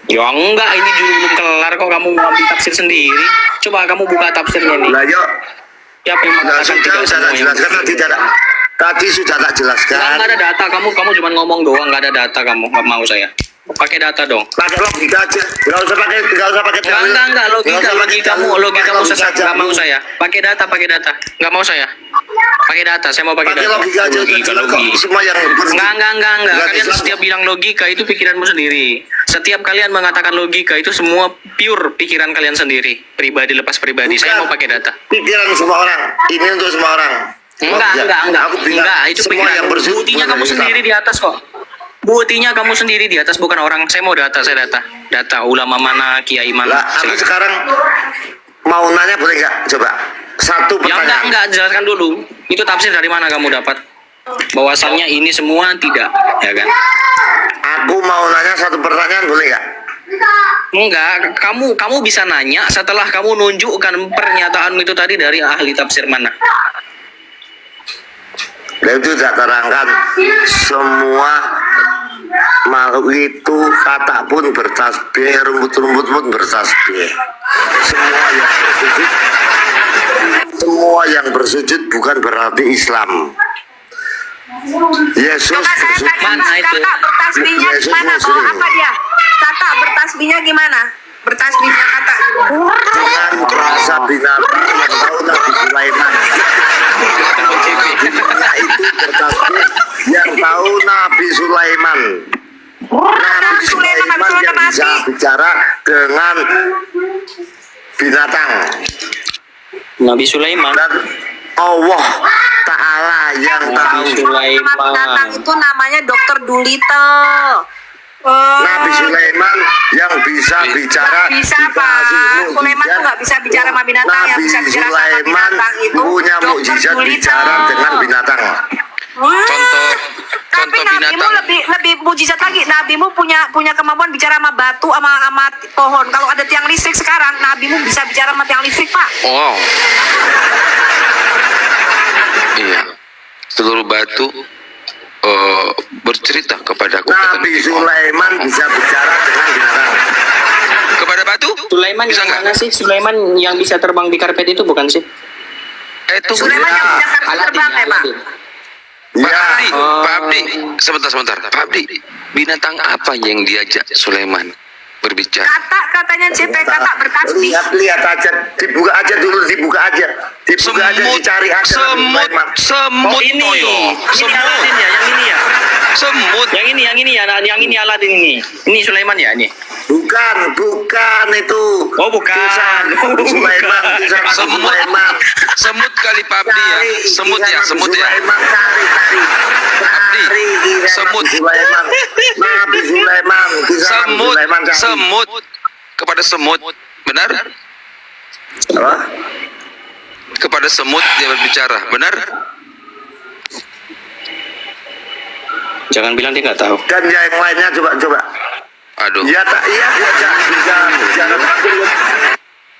Ya enggak, ini dulu belum kelar kok kamu ngambil tafsir sendiri. Coba kamu buka tafsirnya nih. Lah yuk, Siapa yang nah, mengatakan sudah tidak tak semua yang jelaskan tadi tidak. Tadi sudah tak jelaskan. Nggak ada data, kamu cuma ngomong doang, nggak ada data kamu. Nggak mau saya. Pakai data dong. Pakai logika aja. Nggak usah pakai dalil. Enggak, logikamu Logika sesat. aja. Nggak mau saya. Pakai data. Nggak mau saya. Pakai data, saya mau pakai Pakai data. logika aja. Logika. Semua yang Enggak. Nggak Kalian Islam. setiap bilang logika itu pikiranmu sendiri. Setiap kalian mengatakan logika itu semua pure pikiran kalian sendiri. Pribadi lepas pribadi. Saya mau pakai data. Pikiran semua orang. Ini untuk semua orang. Enggak. Aku bilang Itu semua pikiran. yang bersujud Buktinya bukan kamu Islam. sendiri di atas kok. Buktinya kamu sendiri di atas, bukan orang. Saya mau data. Data ulama mana, kiai mana. Lah, aku Silakan. sekarang mau nanya boleh nggak? Coba satu Ya pertanyaan. enggak, jelaskan dulu. Itu tafsir dari mana kamu dapat? Bahwasannya ini semua tidak, ya kan? Aku mau nanya satu pertanyaan boleh nggak? Enggak, kamu bisa nanya setelah kamu nunjukkan pernyataanmu itu tadi dari ahli tafsir mana. Dan itu sudah terangkan semua makhluk itu kata pun bertasbih, rumput-rumput pun bertasbih. Semua yang bersujud bukan berarti Islam. Yesus Coba saya bersujud. tanya Mana itu? kakak bertasbihnya Yesus gimana? Bawa Muslim. apa dia? Kakak bertasbihnya gimana? Bertasbihnya kakak gimana? Dengan rasa binatang yang tahu Nabi Sulaiman. Itu bertasbih yang tahu Nabi Sulaiman. Nabi Sulaiman yang bisa bicara dengan binatang. Nabi Sulaiman. Dan Allah Ta'ala yang tahu. Nabi Sulaiman. Binatang itu namanya Dokter Dolittle. Nabi Sulaiman yang bisa bicara Nggak bisa dikasih Pak. Sulaiman mukjizat. tuh nggak bisa bicara sama binatang. Yang Nabi bisa bicara sama Sulaiman binatang itu punya Dokter mukjizat Dolittle. bicara dengan binatang. Tapi nabimu lebih mujizat lagi. Nabimu punya kemampuan bicara sama batu sama pohon. Kalau ada tiang listrik sekarang, nabimu bisa bicara sama tiang listrik, Pak. Wow. Iya. Seluruh batu bercerita kepadaku. kata Nabi Nabi Sulaiman bisa bicara dengan binatang. Kepada batu? Sulaiman Bisa yang nggak? mana sih? Sulaiman yang bisa terbang di karpet itu bukan sih? Tunggu. Sulaiman yang punya kartu terbang ya, Pak. Pak Ya, Abdi, Pak Abdi, sebentar. Pak Abdi, binatang apa yang diajak Sulaiman berbicara? Katanya CP kata bertasbih. lihat aja, dibuka aja dulu, dibuka aja, dicari aja. Nabi Sulaiman. semut Oh ini, Toyo. ini Aladin ya, yang ini ya. Semut. Yang ini Aladin ini. Ini Sulaiman ya ini. Bukan itu. Oh, bukan. Kisah Nabi Sulaiman, kisah Nabi Semut. Sulaiman. Semut kali Pak Abdi ya. Cari Semut kisah ya, Nabi semut ya. Sulaiman, cari. Abdi, Cari kisah semut. Nabi Sulaiman. Nabi Sulaiman, kisah Nabi Semut, Sulaiman, cari. semut kepada semut. Benar? Apa? Kepada semut dia berbicara. Benar? Jangan bilang dia nggak tahu. Dan yang lainnya coba. Aduh. Iya tak, iya bisa bicara.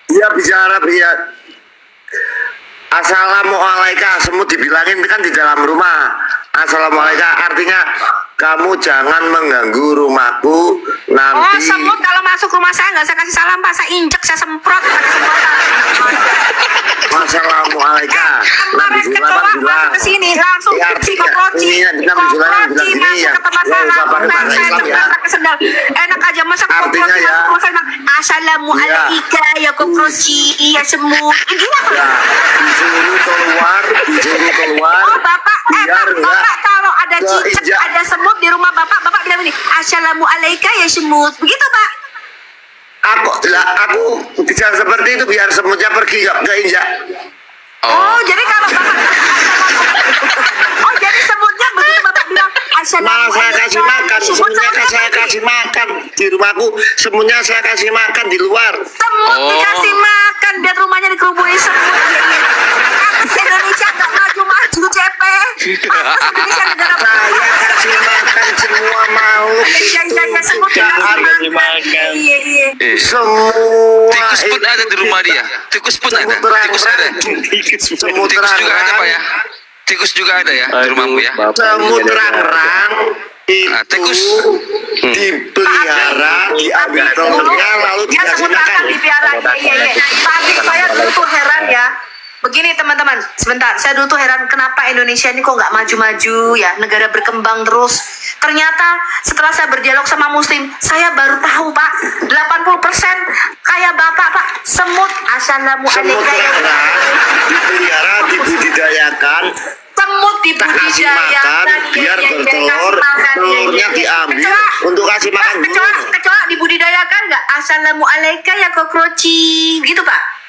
Iya bicara. Assalamualaikum, semut dibilangin kan di dalam rumah. Assalamualaikum artinya kamu jangan mengganggu rumahku Oh, nanti. semut kalau masuk rumah saya nggak saya kasih salam, Pak. Saya injek, saya semprot pakai semprotan. Assalamualaikum. Nabi Kemarin Sulaiman kecoa bilang. masuk ke sini langsung Ya, artinya, psikoproci, ini Nabi Sulaiman bilang gini masuk ya. ke tempat Ya, saya usah pakai langsung bahasa saya Islam ya. pakai sendal. Enak aja masa Artinya koproci ya. masuk rumah saya bilang assalamualaikum ya koproci ya semut. Ini apa? Ya, disuruh keluar. Oh bapak, biar enggak bapak kalau ada cicak, keinjak. ada semut di rumah bapak bilang ini assalamualaikum ya semut, begitu Pak. Aku bisa seperti itu biar semutnya pergi gak keinjak. Oh, jadi kalau bapak jadi semutnya begitu bapak bilang malah saya kasih makan, semuanya saya kasih makan di rumahku, semuanya saya kasih makan di luar. Semut dikasih makan, lihat rumahnya dikerubui semut. Apa sih Indonesia nggak maju-maju CP? Apa sih Indonesia negara Saya kasih makan semua makhluk Iya, semut dikasih makan. Iya. semua Tikus pun ada di rumah dia. Tikus pun ada. Tikus ada. semut Tikus juga ada Pak ya. terang-terang, Tikus juga ada ya di rumahmu ya. semut terang-terang Ah, itu tikus. dipelihara, diambil telurnya lalu Ya dikasih semut makan. akan dipiara. Iya. Tapi saya dulu tuh heran ya. Begini teman-teman, sebentar. Saya dulu tuh heran kenapa Indonesia ini kok nggak maju-maju ya, negara berkembang terus. Ternyata setelah saya berdialog sama Muslim, saya baru tahu Pak, 80% kayak Bapak Pak, semut. Semut Assalamualaikum. terang-terang dipelihara, dibudidayakan, Semut kasih makan dibudidayakan, biar bertelur, telurnya diambil untuk kasih makan burung. kecoa dibudidayakan nggak? Assalamualaikum ya kokroci, gitu Pak.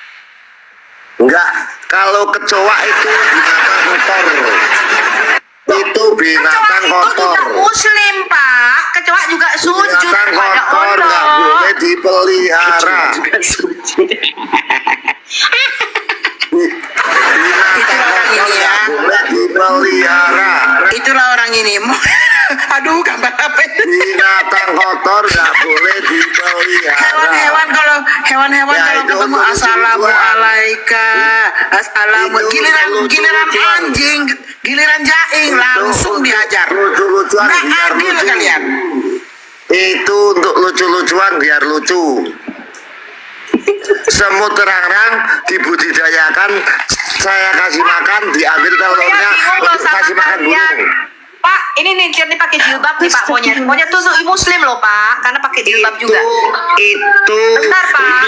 Enggak, kalau kecoa itu binatang kotor. Itu binatang Kecoa itu juga kotor. Muslim Pak. Kecoa juga sujud Binatang kepada kotor nggak Allah. boleh dipelihara. Binatang kotor nggak boleh dipelihara. Itulah orang ini. Aduh, gambar apa ini? Binatang kotor nggak boleh dipelihara. Hewan-hewan kalau hewan-hewan Ya, kalau itu ketemu untuk assalamualaikum, assalamualaikum, Itu giliran lucu-lucuan. anjing, giliran jaing langsung dihajar. Lucu-lucuan Nggak biar adil lucu. kalian. Itu untuk lucu-lucuan biar lucu. Semut terang-terang dibudidayakan, saya kasih makan, diambil Saya telurnya bingung loh untuk sama kasih makan kalian. burung. Pak, ini nih Tirni pakai jilbab nih Pak monyet. Monyet tuh Muslim loh Pak, karena pakai jilbab juga. Itu Bentar Pak.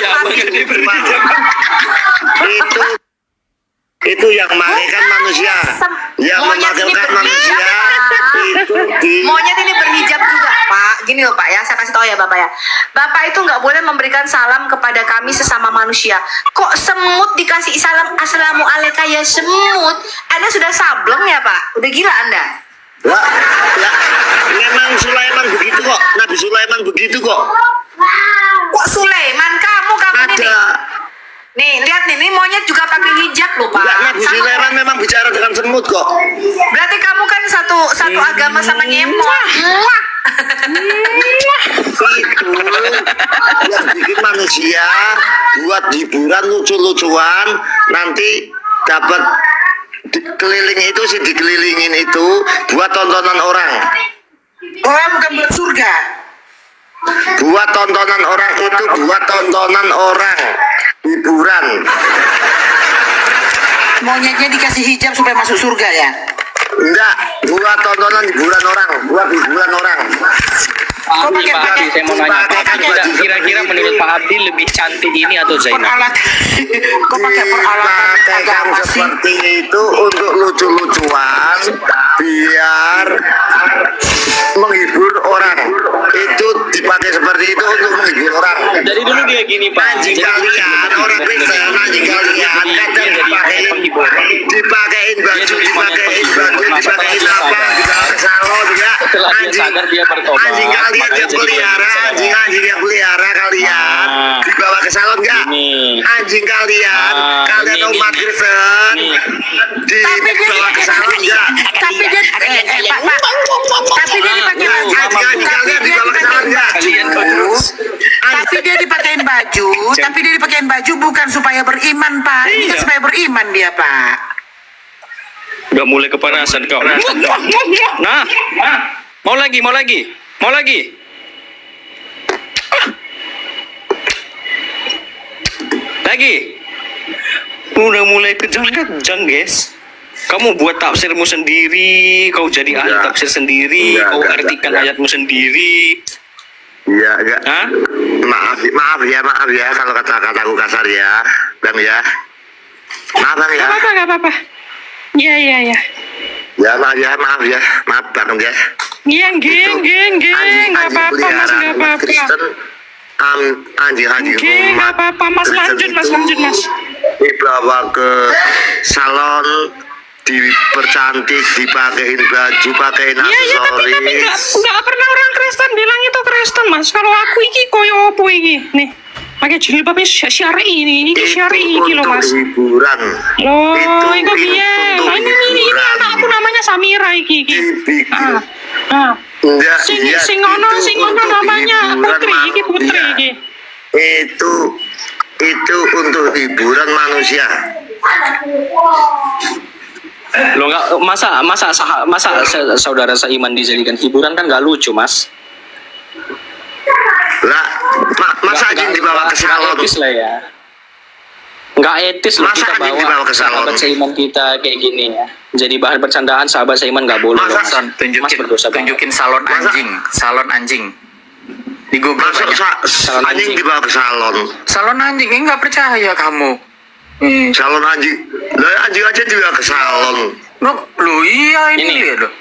itu yang memakai manusia, yang Monyet ini memakai berhijab, manusia Pak. itu di Monyet ini berhijab juga Pak. Gini loh Pak ya, saya kasih tahu ya Bapak ya. Bapak itu nggak boleh memberikan salam kepada kami sesama manusia. Kok semut dikasih salam assalamualaikum ya semut? Anda sudah sableng ya Pak? Udah gila Anda? Lah, memang Sulaiman begitu kok, Nabi Sulaiman begitu kok. Kok Sulaiman kamu ini nih? Ada. Nih, lihat nih, ini monyet juga pakai hijab loh, Pak. Enggak, Nabi Sama- Sulaiman memang bicara dengan semut kok. Berarti kamu kan satu agama sama nyemot. Itu yang bikin manusia buat hiburan lucu-lucuan, nanti dapat keliling itu sih, dikelilingin itu buat tontonan orang. Orang bukan buat surga. Buat tontonan orang itu, buat tontonan orang, hiburan. Monyetnya dikasih hijab supaya masuk surga ya. Enggak, buat tontonan hiburan orang, buat hiburan orang. Kok pakai Pak Abdi, saya mau nanya, Pakai Tidak, baju kira-kira seperti menurut itu. Pak Abdi lebih cantik ini atau Zainab? peralatan? Kok pakai peralatan Dipakaikan agama sih? seperti itu untuk lucu-lucuan, biar menghibur orang. Itu dipakai seperti itu untuk menghibur orang. Dari dulu dia gini Pak. Anjing Jadi kalian, orang Kristen, anjing kalian, kadang dipakein baju, dipakein apa, dibawa ke salon ya. Setelah dia sadar, dia bertobat. Anjing kalian Makanya yang jadi pelihara, begitu. anjing yang pelihara kalian, Ah. dibawa ke salon enggak? Ini. Anjing kalian, Ah, kalian ini. umat Kristen, dibawa ke salon enggak? Tapi dia Pak, tapi dia dipakai baju. Anjing kalian dibawa ke salon enggak? Kalian kok terus? Tapi dia dipakein baju, tapi dia dipakein baju bukan supaya beriman, Pak. Ini kan Iya. supaya beriman dia, Pak. Udah mulai kepanasan kau. Nah, mau lagi. Lagi. Udah mulai kejang-kejang, guys. Kamu buat tafsirmu sendiri, kau jadi ahli Enggak. tafsir sendiri, Enggak, kau enggak, artikan enggak. ayatmu sendiri. Iya, enggak. Hah? Maaf ya kalau kata-kataku kasar ya, Bang ya. Maaf Bang ya. Gak apa-apa. Iya. Ya maaf ya, maaf Bang ya. Geng, gak apa-apa, Mas, gak apa-apa. Kristen, anjing Oke, nggak apa-apa, Mas. Kristen Lanjut, Mas. itu dibawa ke salon, dipercantik, dipakein baju, pakein Iya iya tapi aksesoris. nggak pernah orang Kristen bilang itu Kristen mas. Kalau aku iki koyo opo iki nih pakai jilbabnya syari ini syari iki loh mas. Hiburan. Loh itu piye? untuk Nah, ini hiburan. anakku namanya Samira iki. Dibikin. Ah. Sing ono namanya Putri iki Putri iki. Itu untuk hiburan manusia. Lo nggak masa saudara seiman dijadikan hiburan kan nggak lucu mas. Lah, masa anjing dibawa ke salon? Etis lah ya. Nggak etis loh Masa kita anjing dibawa bawa ke salon? sahabat seiman kita kayak gini ya. Jadi bahan bercandaan sahabat seiman nggak boleh. Masa loh, Mas. Mas berdosa banget. Tunjukin salon anjing di Google Masuk banyak. anjing dibawa ke salon. Salon anjing ini nggak percaya kamu. Salon anjing. Lah anjing aja dibawa ke salon. Lo iya ini Ini. lihat loh.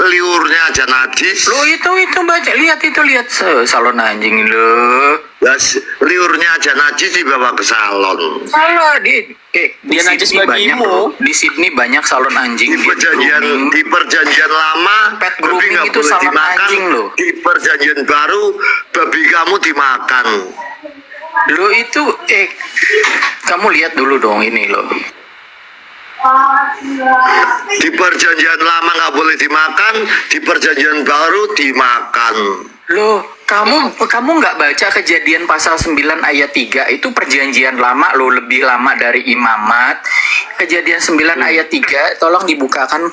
Liurnya aja najis. Lo itu baca lihat salon anjing lo. Liurnya aja najis dibawa ke salon. Salah dia najis Sydney bagimu. di Sydney banyak salon anjing. Di perjanjian lama Pet babi grooming nggak itu boleh salon dimakan. anjing loh. Di perjanjian baru babi kamu dimakan. Lo itu kamu lihat dulu dong ini lo. Di perjanjian lama nggak boleh dimakan, di perjanjian baru dimakan. Loh, kamu nggak baca Kejadian pasal 9 ayat 3 itu perjanjian lama lo lebih lama dari imamat. Kejadian 9 ayat 3 tolong dibukakan.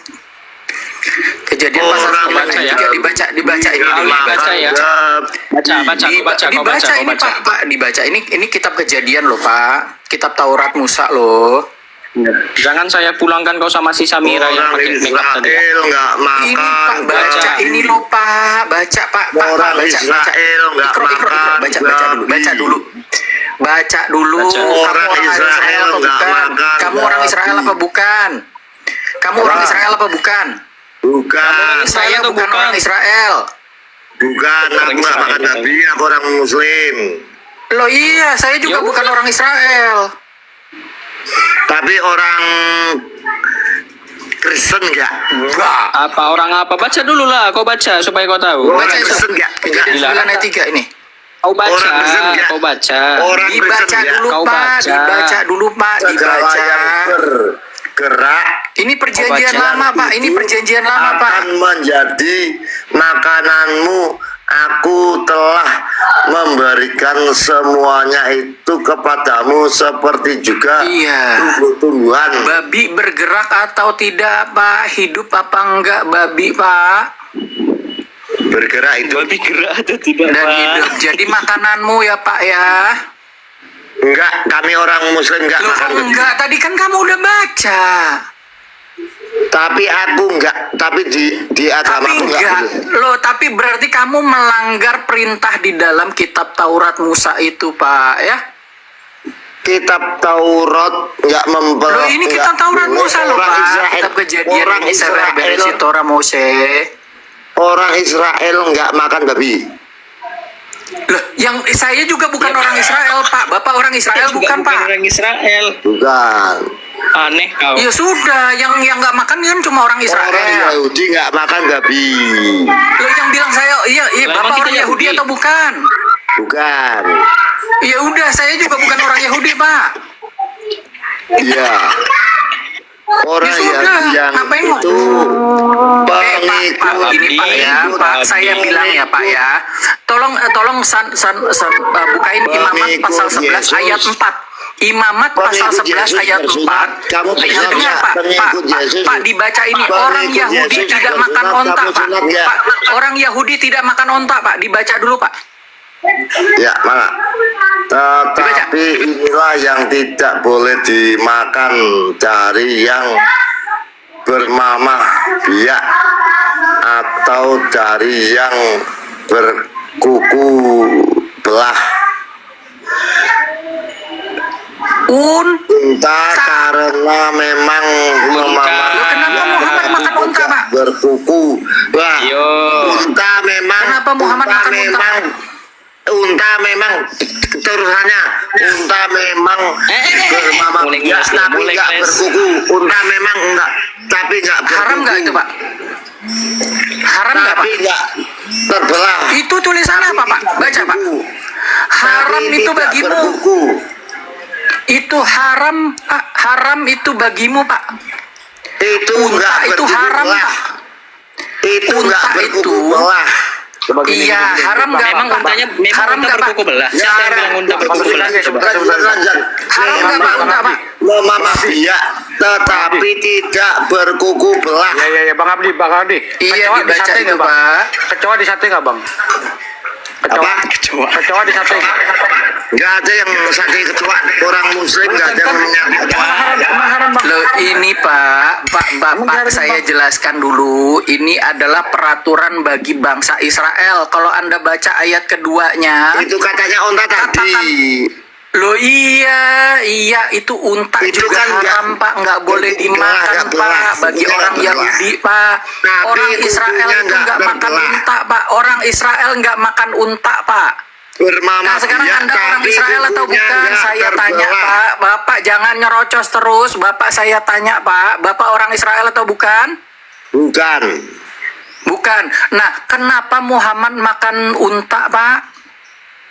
Kejadian pasal 9 ayat 3 dibaca ini dulu. Baca ya. Baca ini Pak, dibaca ini kitab Kejadian loh Pak. Kitab Taurat Musa loh. Jangan saya pulangkan kau sama si Samira yang Orang pakai makeup tadi. Israel nggak makan. Ini Pak baca ini loh Pak, baca Pak, Orang baca. Israel nggak Ikro, makan. baca dulu. Baca dulu. Baca. Kamu Orang Israel apa nggak bukan? makan Kamu orang Israel apa bukan? Kamu orang Israel apa bukan? Bukan, Saya atau bukan bukan? orang Israel. bukan. Aku nggak makan babi. Aku orang Muslim. Loh iya, saya juga bukan orang Israel. Tapi orang Kristen nggak? Enggak. Apa orang apa? Baca dulu lah, kau baca supaya kau tahu. Orang Baca itu. Kristen nggak? Kejadian Gila. 9 ayat 3 ini. Kau baca, Orang Kristen nggak? kau baca. Orang Kristen Dibaca nggak? dulu Kau Pak, baca. dibaca dulu Pak, Segala dibaca. yang bergerak Ini perjanjian Baca. lama Pak, ini perjanjian lama Pak. akan menjadi makananmu. Aku telah memberikan semuanya itu kepadamu seperti juga Iya. tumbuh-tumbuhan. Babi bergerak atau tidak Pak? Hidup apa enggak babi Pak? Bergerak itu gerak atau tidak? Dan hidup. Jadi makananmu ya Pak ya. enggak, kami orang Muslim enggak Loh makan kok begitu. enggak? Tadi kan kamu udah baca. Tapi aku enggak, tapi di agama Tapi aku enggak. boleh. Loh tapi berarti kamu melanggar perintah di dalam kitab Taurat Musa itu Pak ya. Kitab Taurat enggak Loh ini kitab Taurat Musa loh Pak. Kitab Kejadian orang ini Sefer Bereshit Torah Mose. Orang Israel enggak makan babi. Loh, yang saya juga bukan orang Israel, Pak. Bapak orang Israel bukan, Pak. Orang Israel. Bukan. Aneh kau. Ya sudah, yang nggak makan kan cuma orang Israel. Orang Yahudi enggak makan babi. Loh, yang bilang saya, iya, Lah, Bapak emang kita orang Yahudi Yahudi atau bukan? Bukan. Ya udah, saya juga bukan orang Yahudi, Pak. Iya. Orang Ya sudah, yang ngapain mau? itu Pak, ini Pak ya, Pak, saya bilang ya, Pak ya. Tolong bukain Imamat pasal 11 ayat 4. Imamat pasal 11 ayat 4. Kamu Ya, dengar Pak, Pak, dibaca ini orang Yahudi tidak makan onta, Pak. Pak, orang Yahudi tidak makan onta, Pak. Dibaca dulu, Pak. Ya, mana? Tetapi inilah yang tidak boleh dimakan dari yang bermamah biak atau dari yang berkuku belah. Unta karena memang memamah Loh, kenapa Muhammad makan unta, Pak? berkuku. Wah, Yo. unta memang. Kenapa Muhammad unta makan unta? memang unta memang terusannya unta memang bermama Mulai biak ngeles, tapi mulai nggak ngeles. berkuku. Unta memang enggak tapi nggak berkuku. Haram nggak itu, Pak? Haram nggak, Pak? Tapi nggak terbelah. Itu tulisannya apa, Pak? Baca, Pak. Haram Tapi itu tidak bagimu. berkuku. Itu haram, Pak. Haram itu bagimu, Pak. Itu Unta nggak itu berkuku haram, belah. Pak. Itu Unta nggak berkuku itu- belah. Iya, haram nggak, Memang Pak? untanya memang Haram unta nggak, Pak? berkuku belah. Siapa yang bilang unta berkuku belah? Haram nggak, Pak, unta, Pak? Memamah biak tetapi tidak berkuku belah. Ya, Bang Abdi. Iya, Kecoa dibaca disate itu, nggak, Bang? Pak. Kecoa disate nggak, Bang? Apa? Kecoa disate nggak? Nggak ada yang sakit kecoa. Orang muslim nggak ada yang menyakiti. Loh, ini Bapak saya jelaskan dulu. Ini adalah peraturan bagi bangsa Israel. Kalau Anda baca ayat keduanya, Itu katanya unta tadi. loh iya itu unta Itu juga kan haram, nggak- Pak, nggak boleh nggak dimakan, belah, Pak, bagi nggak orang belah. Yahudi, Pak. Tapi Orang Israel kukunya itu nggak makan berbelah. unta, Pak. Orang Israel nggak makan unta, Pak. Bermamah Nah, sekarang biak, Anda orang tapi Israel atau kukunya bukan? nggak Saya tanya, terbelah. Pak. Bapak jangan nyerocos terus. Bapak saya tanya, Pak. Bapak orang Israel atau bukan? Bukan. Bukan. Nah, kenapa Muhammad makan unta, Pak?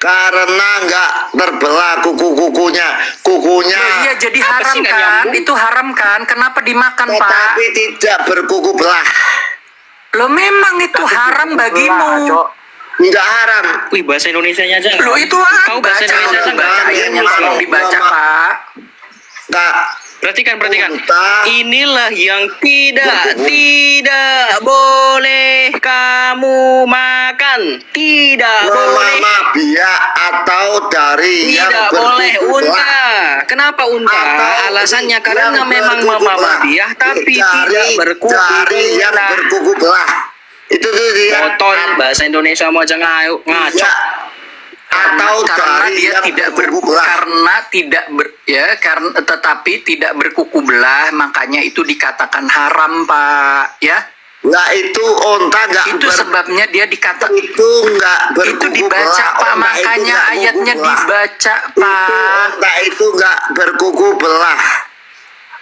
Karena nggak terbelah kuku-kukunya. Kukunya Loh, iya, jadi Apa haram sih, nggak kan? nyambung? Itu haram kan? Kenapa dimakan, Pak? tetapi tidak berkuku belah. Lo memang itu haram bagimu. Nggak haram. Wih, bahasa Indonesianya aja. Lo itu Kau bahasa baca, Indonesia aja nggak? baca ayatnya, tolong dibaca, Pak. Nggak. Perhatikan. Unta. Inilah yang tidak boleh kamu makan. Tidak boleh. Memamah biak atau dari yang Tidak boleh berkuku unta. belah. Kenapa unta? Atau Alasannya yang karena memang berkuku mamah belah. biak tapi Dari- tidak berkuku dari yang belah. berkuku belah. Itu tuh dia. Botol bahasa Indonesia mau aja ngaco. Iya. Atau Karena dari dia yang tidak berkuku belah. karena tetapi tidak berkuku belah, makanya itu dikatakan haram, Pak, ya. Nggak, itu unta nggak Itu sebabnya dia dikatakan itu nggak itu berkuku dibaca, belah. Pak, Unta itu makanya nggak ayatnya berkuku belah. dibaca, Itu Pak. unta itu nggak berkuku belah.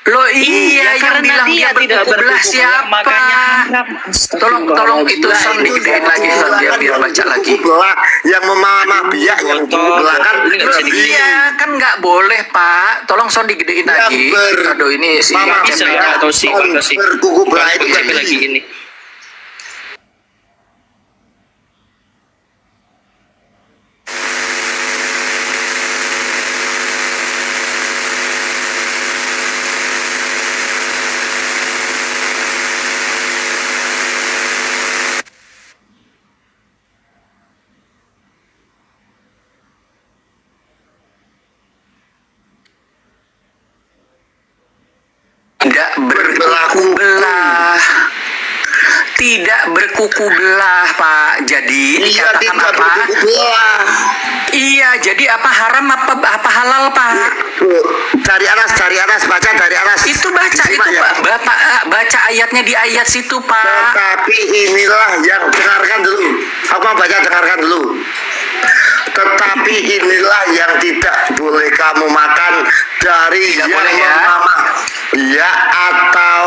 Loh iya, yang karena bilang dia tidak berkuku belah siapa? makanya haram. Tolong itu sound digedein lagi, sound dia biar baca lagi. Kuku belah yang memamah biak yang kuku belah kan Ini nggak bisa lebih. Iya kan nggak boleh, Pak. Tolong sound digedein Yang lagi. Aduh ini si Mama bisa, Cemil. Pak. Atau si- berkuku belah itu Cek lagi ini. Tidak berkuku belah. Tidak berkuku belah, Pak. Jadi Iya dikatakan tidak apa? berkuku belah. Iya, jadi apa haram apa halal, Pak? Dari atas baca dari atas. Itu baca Disimak itu, ya. Pak. Bapak baca ayatnya di ayat situ, Pak. Tetapi inilah yang dengarkan dulu. Aku mau baca dengarkan dulu. Tetapi inilah yang tidak boleh kamu makan dari Tidak yang boleh, ya. memamah biak atau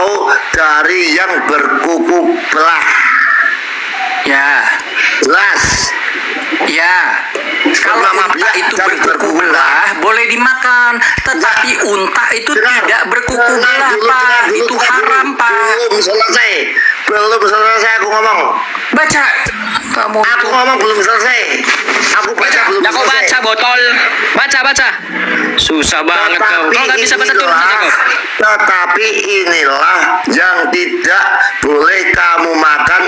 dari yang berkuku belah. Ya. Jelas. Ya, kalau Mama unta biak itu dan berkuku berkuku belah boleh dimakan, tetapi unta itu Dengar. tidak berkuku Dengar belah, dulu, Pak. dengar dulu, Itu dengar haram, dulu. Pak. Belum selesai aku ngomong. Baca. Kamu Aku ngomong belum selesai. Aku baca belum Dah kau selesai. baca botol. Baca. Susah banget kau. Kau nggak bisa baca turun saja kau. Tetapi inilah yang tidak boleh kamu makan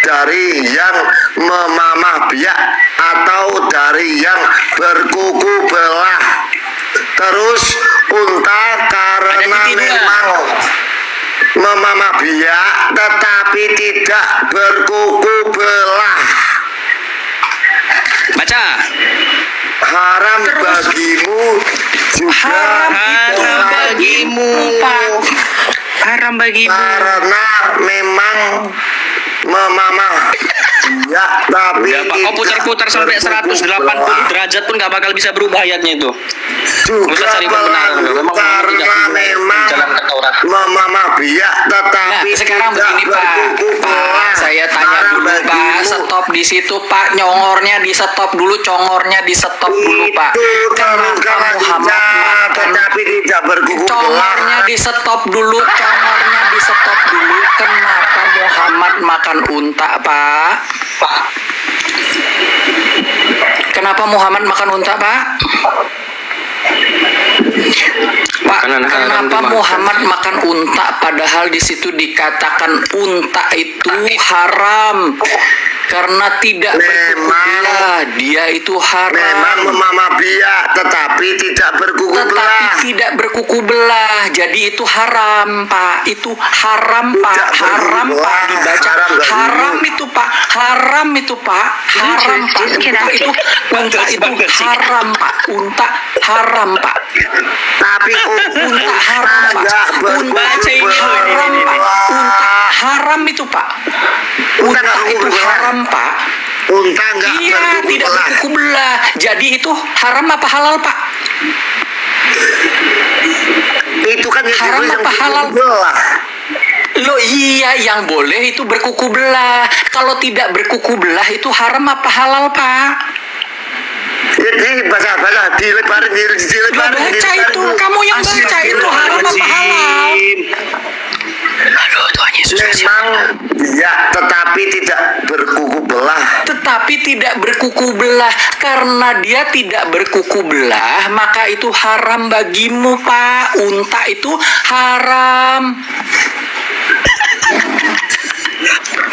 dari yang memamah biak atau dari yang berkuku belah. Terus unta karena Ada titik dua. memang memamah biak tetapi tidak berkuku belah. Baca. Haram bagimu juga Haram bagimu, Pak. Haram bagimu. karena memang memamah Ya, tapi Ya Pak, kau putar-putar sampai 180 derajat pun nggak bakal bisa berubah ayatnya itu. juga Usah cari pembenaran. Memang karena memang menjalankan Taurat. memamah biak tetapi Nah, sekarang tidak begini Pak. berkuku Pak, belah. saya tanya Haram dulu Pak, bagimu. stop di situ Pak, nyongornya di stop dulu, congornya di stop dulu Pak. Itu Kenapa Muhammad makan? tetapi tidak berkuku Congornya belah. di stop dulu, congornya di stop dulu. Kenapa Muhammad makan unta Pak? Pak. Kenapa Muhammad makan unta Pak? Pak, Makanan haram kenapa dimakan. Muhammad makan unta padahal di situ dikatakan unta itu haram karena tidak berkuku belah. Dia itu Memang haram. memamah biak tetapi tidak berkuku Tetapi belah. tidak berkuku belah. Jadi itu haram, Pak. Itu haram, Pak. Tidak Haram, berkuku Pak. belah. Dibaca Haram nggak haram dulu. itu, Pak. Haram itu, Pak. Haram, Pak. Unta itu haram, Pak. Unta haram, Pak. Tapi Unta haram, Pak. nggak Unta berkuku itu belah. haram, Pak. Unta haram itu, Pak. Unta Unta berkuku itu belah. haram, Pak. Unta nggak Iya, berkuku tidak belah. berkuku belah. Jadi itu haram apa halal, Pak? Itu kan yang Haram dibeli apa yang halal? berkuku belah. Loh iya, yang boleh itu berkuku belah. Kalau tidak berkuku belah itu haram apa halal, Pak? Jadi baca dilebarin Loh, baca itu, kamu yang baca itu haram apa halal? Aduh, Tuhan Yesus. Memang ya, tetapi tidak berkuku belah. Tetapi tidak berkuku belah. Karena dia tidak berkuku belah, maka itu haram bagimu, Pak. Unta itu haram.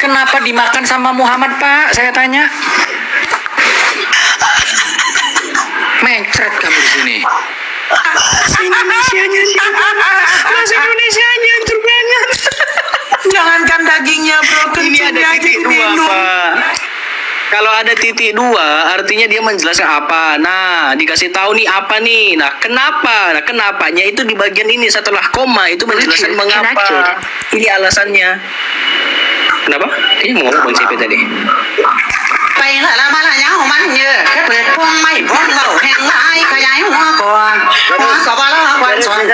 Kenapa dimakan sama Muhammad, Pak? Saya tanya. Mencret kamu di sini. Bahasa Indonesianya hancur banget. Jangankan dagingnya, bro. Ini ada titik dua, Pak. Kalau ada titik dua, artinya dia menjelaskan apa. Nah, dikasih tahu nih apa nih. Nah, kenapa? Nah, kenapanya itu di bagian ini setelah koma itu menjelaskan mengapa. Ini alasannya. Kenapa? Kayaknya mau ngomong siapa tadi? Vậy là làm là nhau mà nhớ cái việc con mày con đầu hẹn lại cái giấy hoa còn hoa có bao lâu quan trọng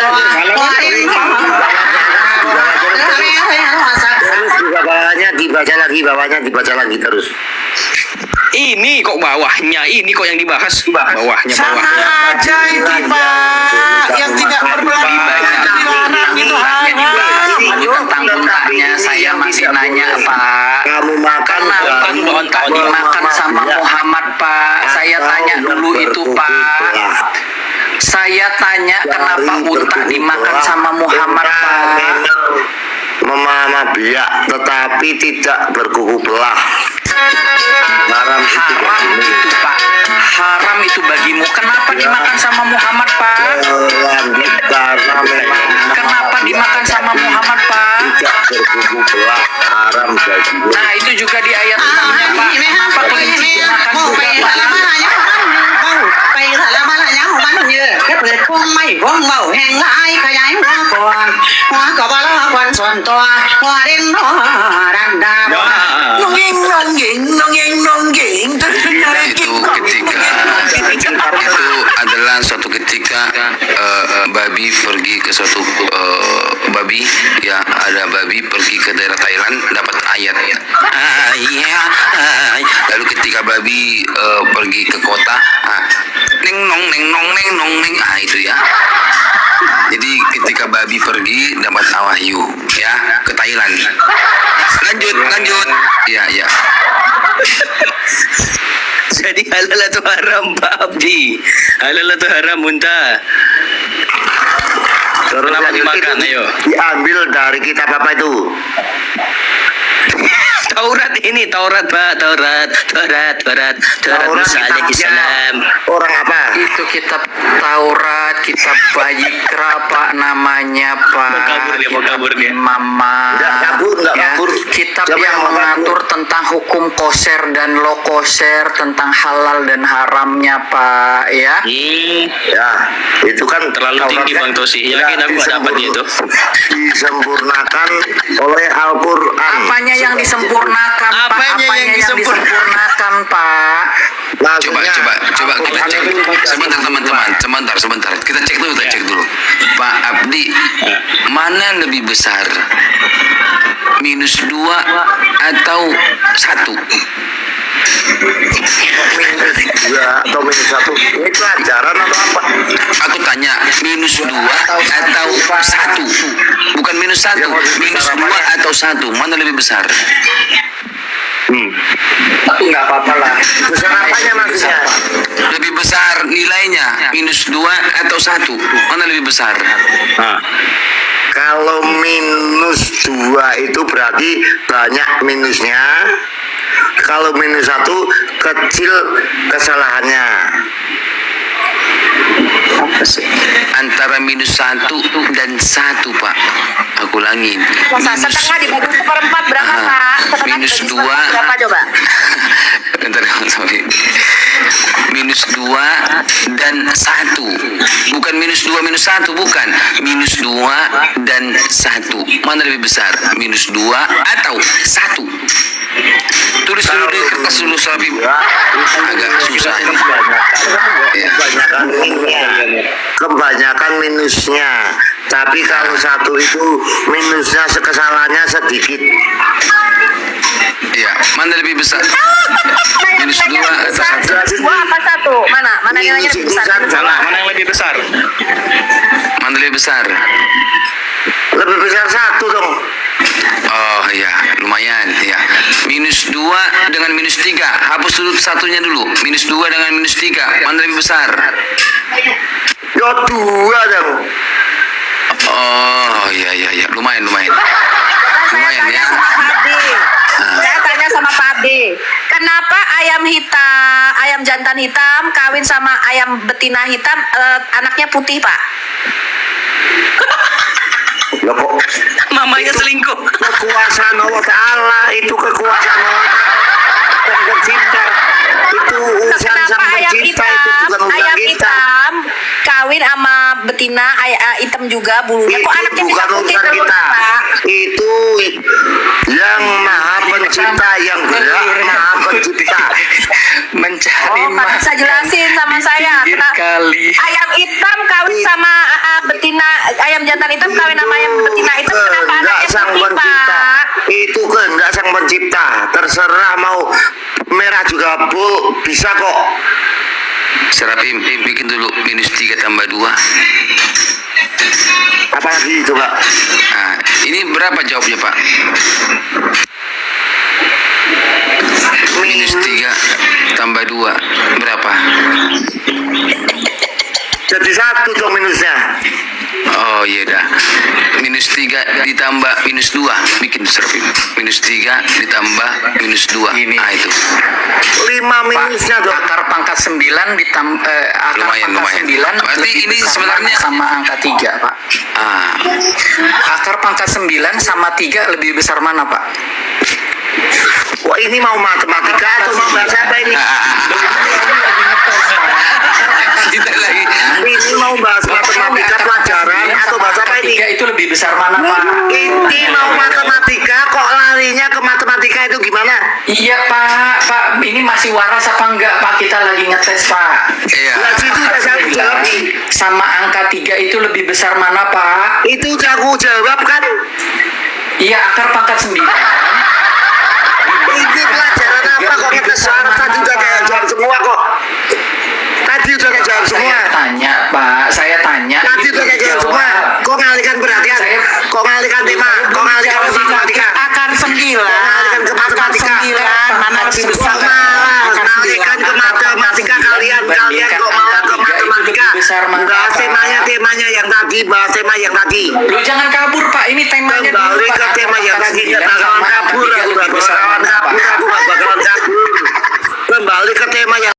hoa đến Terus juga bawahnya dibaca lagi terus. Ini kok bawahnya, ini kok yang dibahas bawahnya. sama aja itu Pak yang tidak berbelanja itu dilarang itu haram. Ayo tentang untanya saya masih nanya, Pak. Kamu makan Kenapa unta dimakan sama Muhammad, Pak? Saya tanya dulu itu, Pak. Saya tanya kenapa unta dimakan sama Muhammad, Pak? memamah biak tetapi tidak berkuku belah. Haram itu Haram bagimu. itu, Pak. Haram itu bagimu. Kenapa dimakan sama Muhammad, Pak? Lanjut karena memang Kenapa dimakan sama Muhammad, Pak? tidak berkuku belah, haram bagimu. Nah, itu juga di ayat 6-nya, Pak. Kenapa kelinci dimakan juga, Pak? Vậy là làm là nhau mà nhớ cái việc con mày con đầu hẹn lại cái giấy hoa có bao lâu quan trọng hoa đến đó đàn đà nó nghiêng Itu adalah suatu ketika babi pergi ke suatu babi ya ada babi pergi ke daerah Thailand dapat ayat lalu ketika babi pergi ke kota neng nong itu ya. Jadi ketika babi pergi dapat wahyu ya ke Thailand. Lanjut. Ya. Jadi halal atau haram, Pak Abdi? Halal atau haram unta? Terus Kenapa lanjut dimakan, itu ayo? diambil dari kitab apa itu? Taurat ini, Taurat, Pak. Taurat Musa alaihi salam. Orang apa? itu kitab Taurat, kitab Vayikra Pak namanya Pak. Mau kabur dia. Mama. Nggak kabur. Kitab Siapa yang mau mengatur tentang hukum koser dan lo koser, tentang halal dan haramnya Pak ya. Ya, itu kan Terlalu tinggi Bang Tosi. Yakin aku nggak dapat itu. disempurnakan oleh Al-Quran. Apanya yang disempurnakan Pak? Apanya yang disempurnakan Pak? Coba kita cek. Sebentar teman-teman, sebentar. Kita cek dulu. Pak Abdi, mana lebih besar? -2 atau 1? -2 atau -1 ini pelajaran atau apa? Aku tanya, -2 atau 1? Bukan -1, -2 atau 1, mana lebih besar? Tapi nggak apa-apa lah. Besar apanya maksudnya? Lebih besar nilainya, -2 atau 1, mana lebih besar? Kalau -2 itu berarti banyak minusnya. Kalau -1 kecil kesalahannya. Antara -1 dan 1 Pak. Aku ulangin. Setengah dibagi 1/4 berapa Pak? Setengah dibagi -2 1/4 berapa coba? Bentar, sorry. -2 dan 1. Bukan -2 -1, bukan. -2 dan 1. Mana lebih besar? -2 atau 1? Tulis dulu di kertas dulu, Sapi. Agak susah ini. Ya. Kebanyakan minusnya. Tapi kalau 1 itu minusnya kesalahannya sedikit. Iya, mana lebih besar? -2 atau 1? 2 apa 1? Mana nilainya lebih besar? Salah, mana yang lebih besar? Mana lebih besar? Lebih besar 1 dong. Oh iya, lumayan ya. -2 dengan -3. Hapus dulu satunya dulu. -2 dengan -3. Mana lebih besar? Ya 2 dong. Oh iya. Lumayan. Lumayan ya. Saya tanya sama Pak Ade, kenapa ayam jantan hitam kawin sama ayam betina hitam, anaknya putih Pak? Loh kok Mamanya selingkuh. kekuasaan Allah Ta'ala, itu kekuasaan Allah Ta'ala, pencipta. Itu urusan Kenapa sang ayam pencipta, itu bukan urusan ayam kita. hitam kawin sama betina hitam juga bulunya? Kok anaknya Itu bisa bukan putih urusan terus kita. Pak? Itu yang maha pencipta, yang berat maha pencipta. Mencari Pak bisa jelasin sama saya kenapa kali. ayam hitam kawin sama betina, ayam jantan hitam kawin sama ayam betina itu kenapa Kehendak anaknya sang putih pencipta. Pak? Itu kehendak sang pencipta. Terserah mau merah juga bisa kok. Serapim, bikin dulu -3 tambah 2. Apalagi coba. Nah, ini berapa jawabnya Pak? -3 tambah 2 berapa? Jadi 1 dong minusnya. Oh iya dah. -3 ditambah -2. Bikin Serapim. -3 ditambah -2. Ini. Ah itu. 5 minusnya dong. Akar pangkat 9 ditambah akar Lumayan. pangkat 9 Berarti lebih ini besar sebenarnya sama angka 3 Pak. Ah, Akar pangkat 9 sama 3 lebih besar mana Pak? Wah, ini mau matematika atau mau bahasa apa ini? kita lagi. Ini mau bahas matematika pelajaran atau bahasa apa ini? 3 itu lebih besar mana Pak? Ini mau matematika kok larinya ke matematika itu gimana? Iya Pak, ini masih waras apa enggak Pak? Kita lagi ngetes Pak. Iya. Lah situ udah saya jawab. Sama angka 3 itu lebih besar mana Pak? Itu udah aku jawab kan? Iya, akar pangkat 9. Ini pelajaran apa kok ngetes soal tadi udah kayak jawab semua kok. Tadi udah kayak jawab semua. Saya tanya Pak, saya tanya. Tadi udah kayak jawab semua. Kok ngalihkan perhatian? Kok ngalihkan tema? Kok ngalihkan ke matematika? Akar 9. Kok ngalihkan ke matematika? Mana lebih besar? Ngalihkan ke matematika kalian kok malah ke matematika. Bahas temanya yang tadi, bahas tema yang tadi. Lu jangan kabur Pak, ini temanya dulu Kembali Pak. ke tema yang tadi, nggak bakalan Sama kabur, angka 3 aku lebih nggak besar bakalan mana, Pak? kabur, aku nggak bakalan kabur. Kembali ke tema yang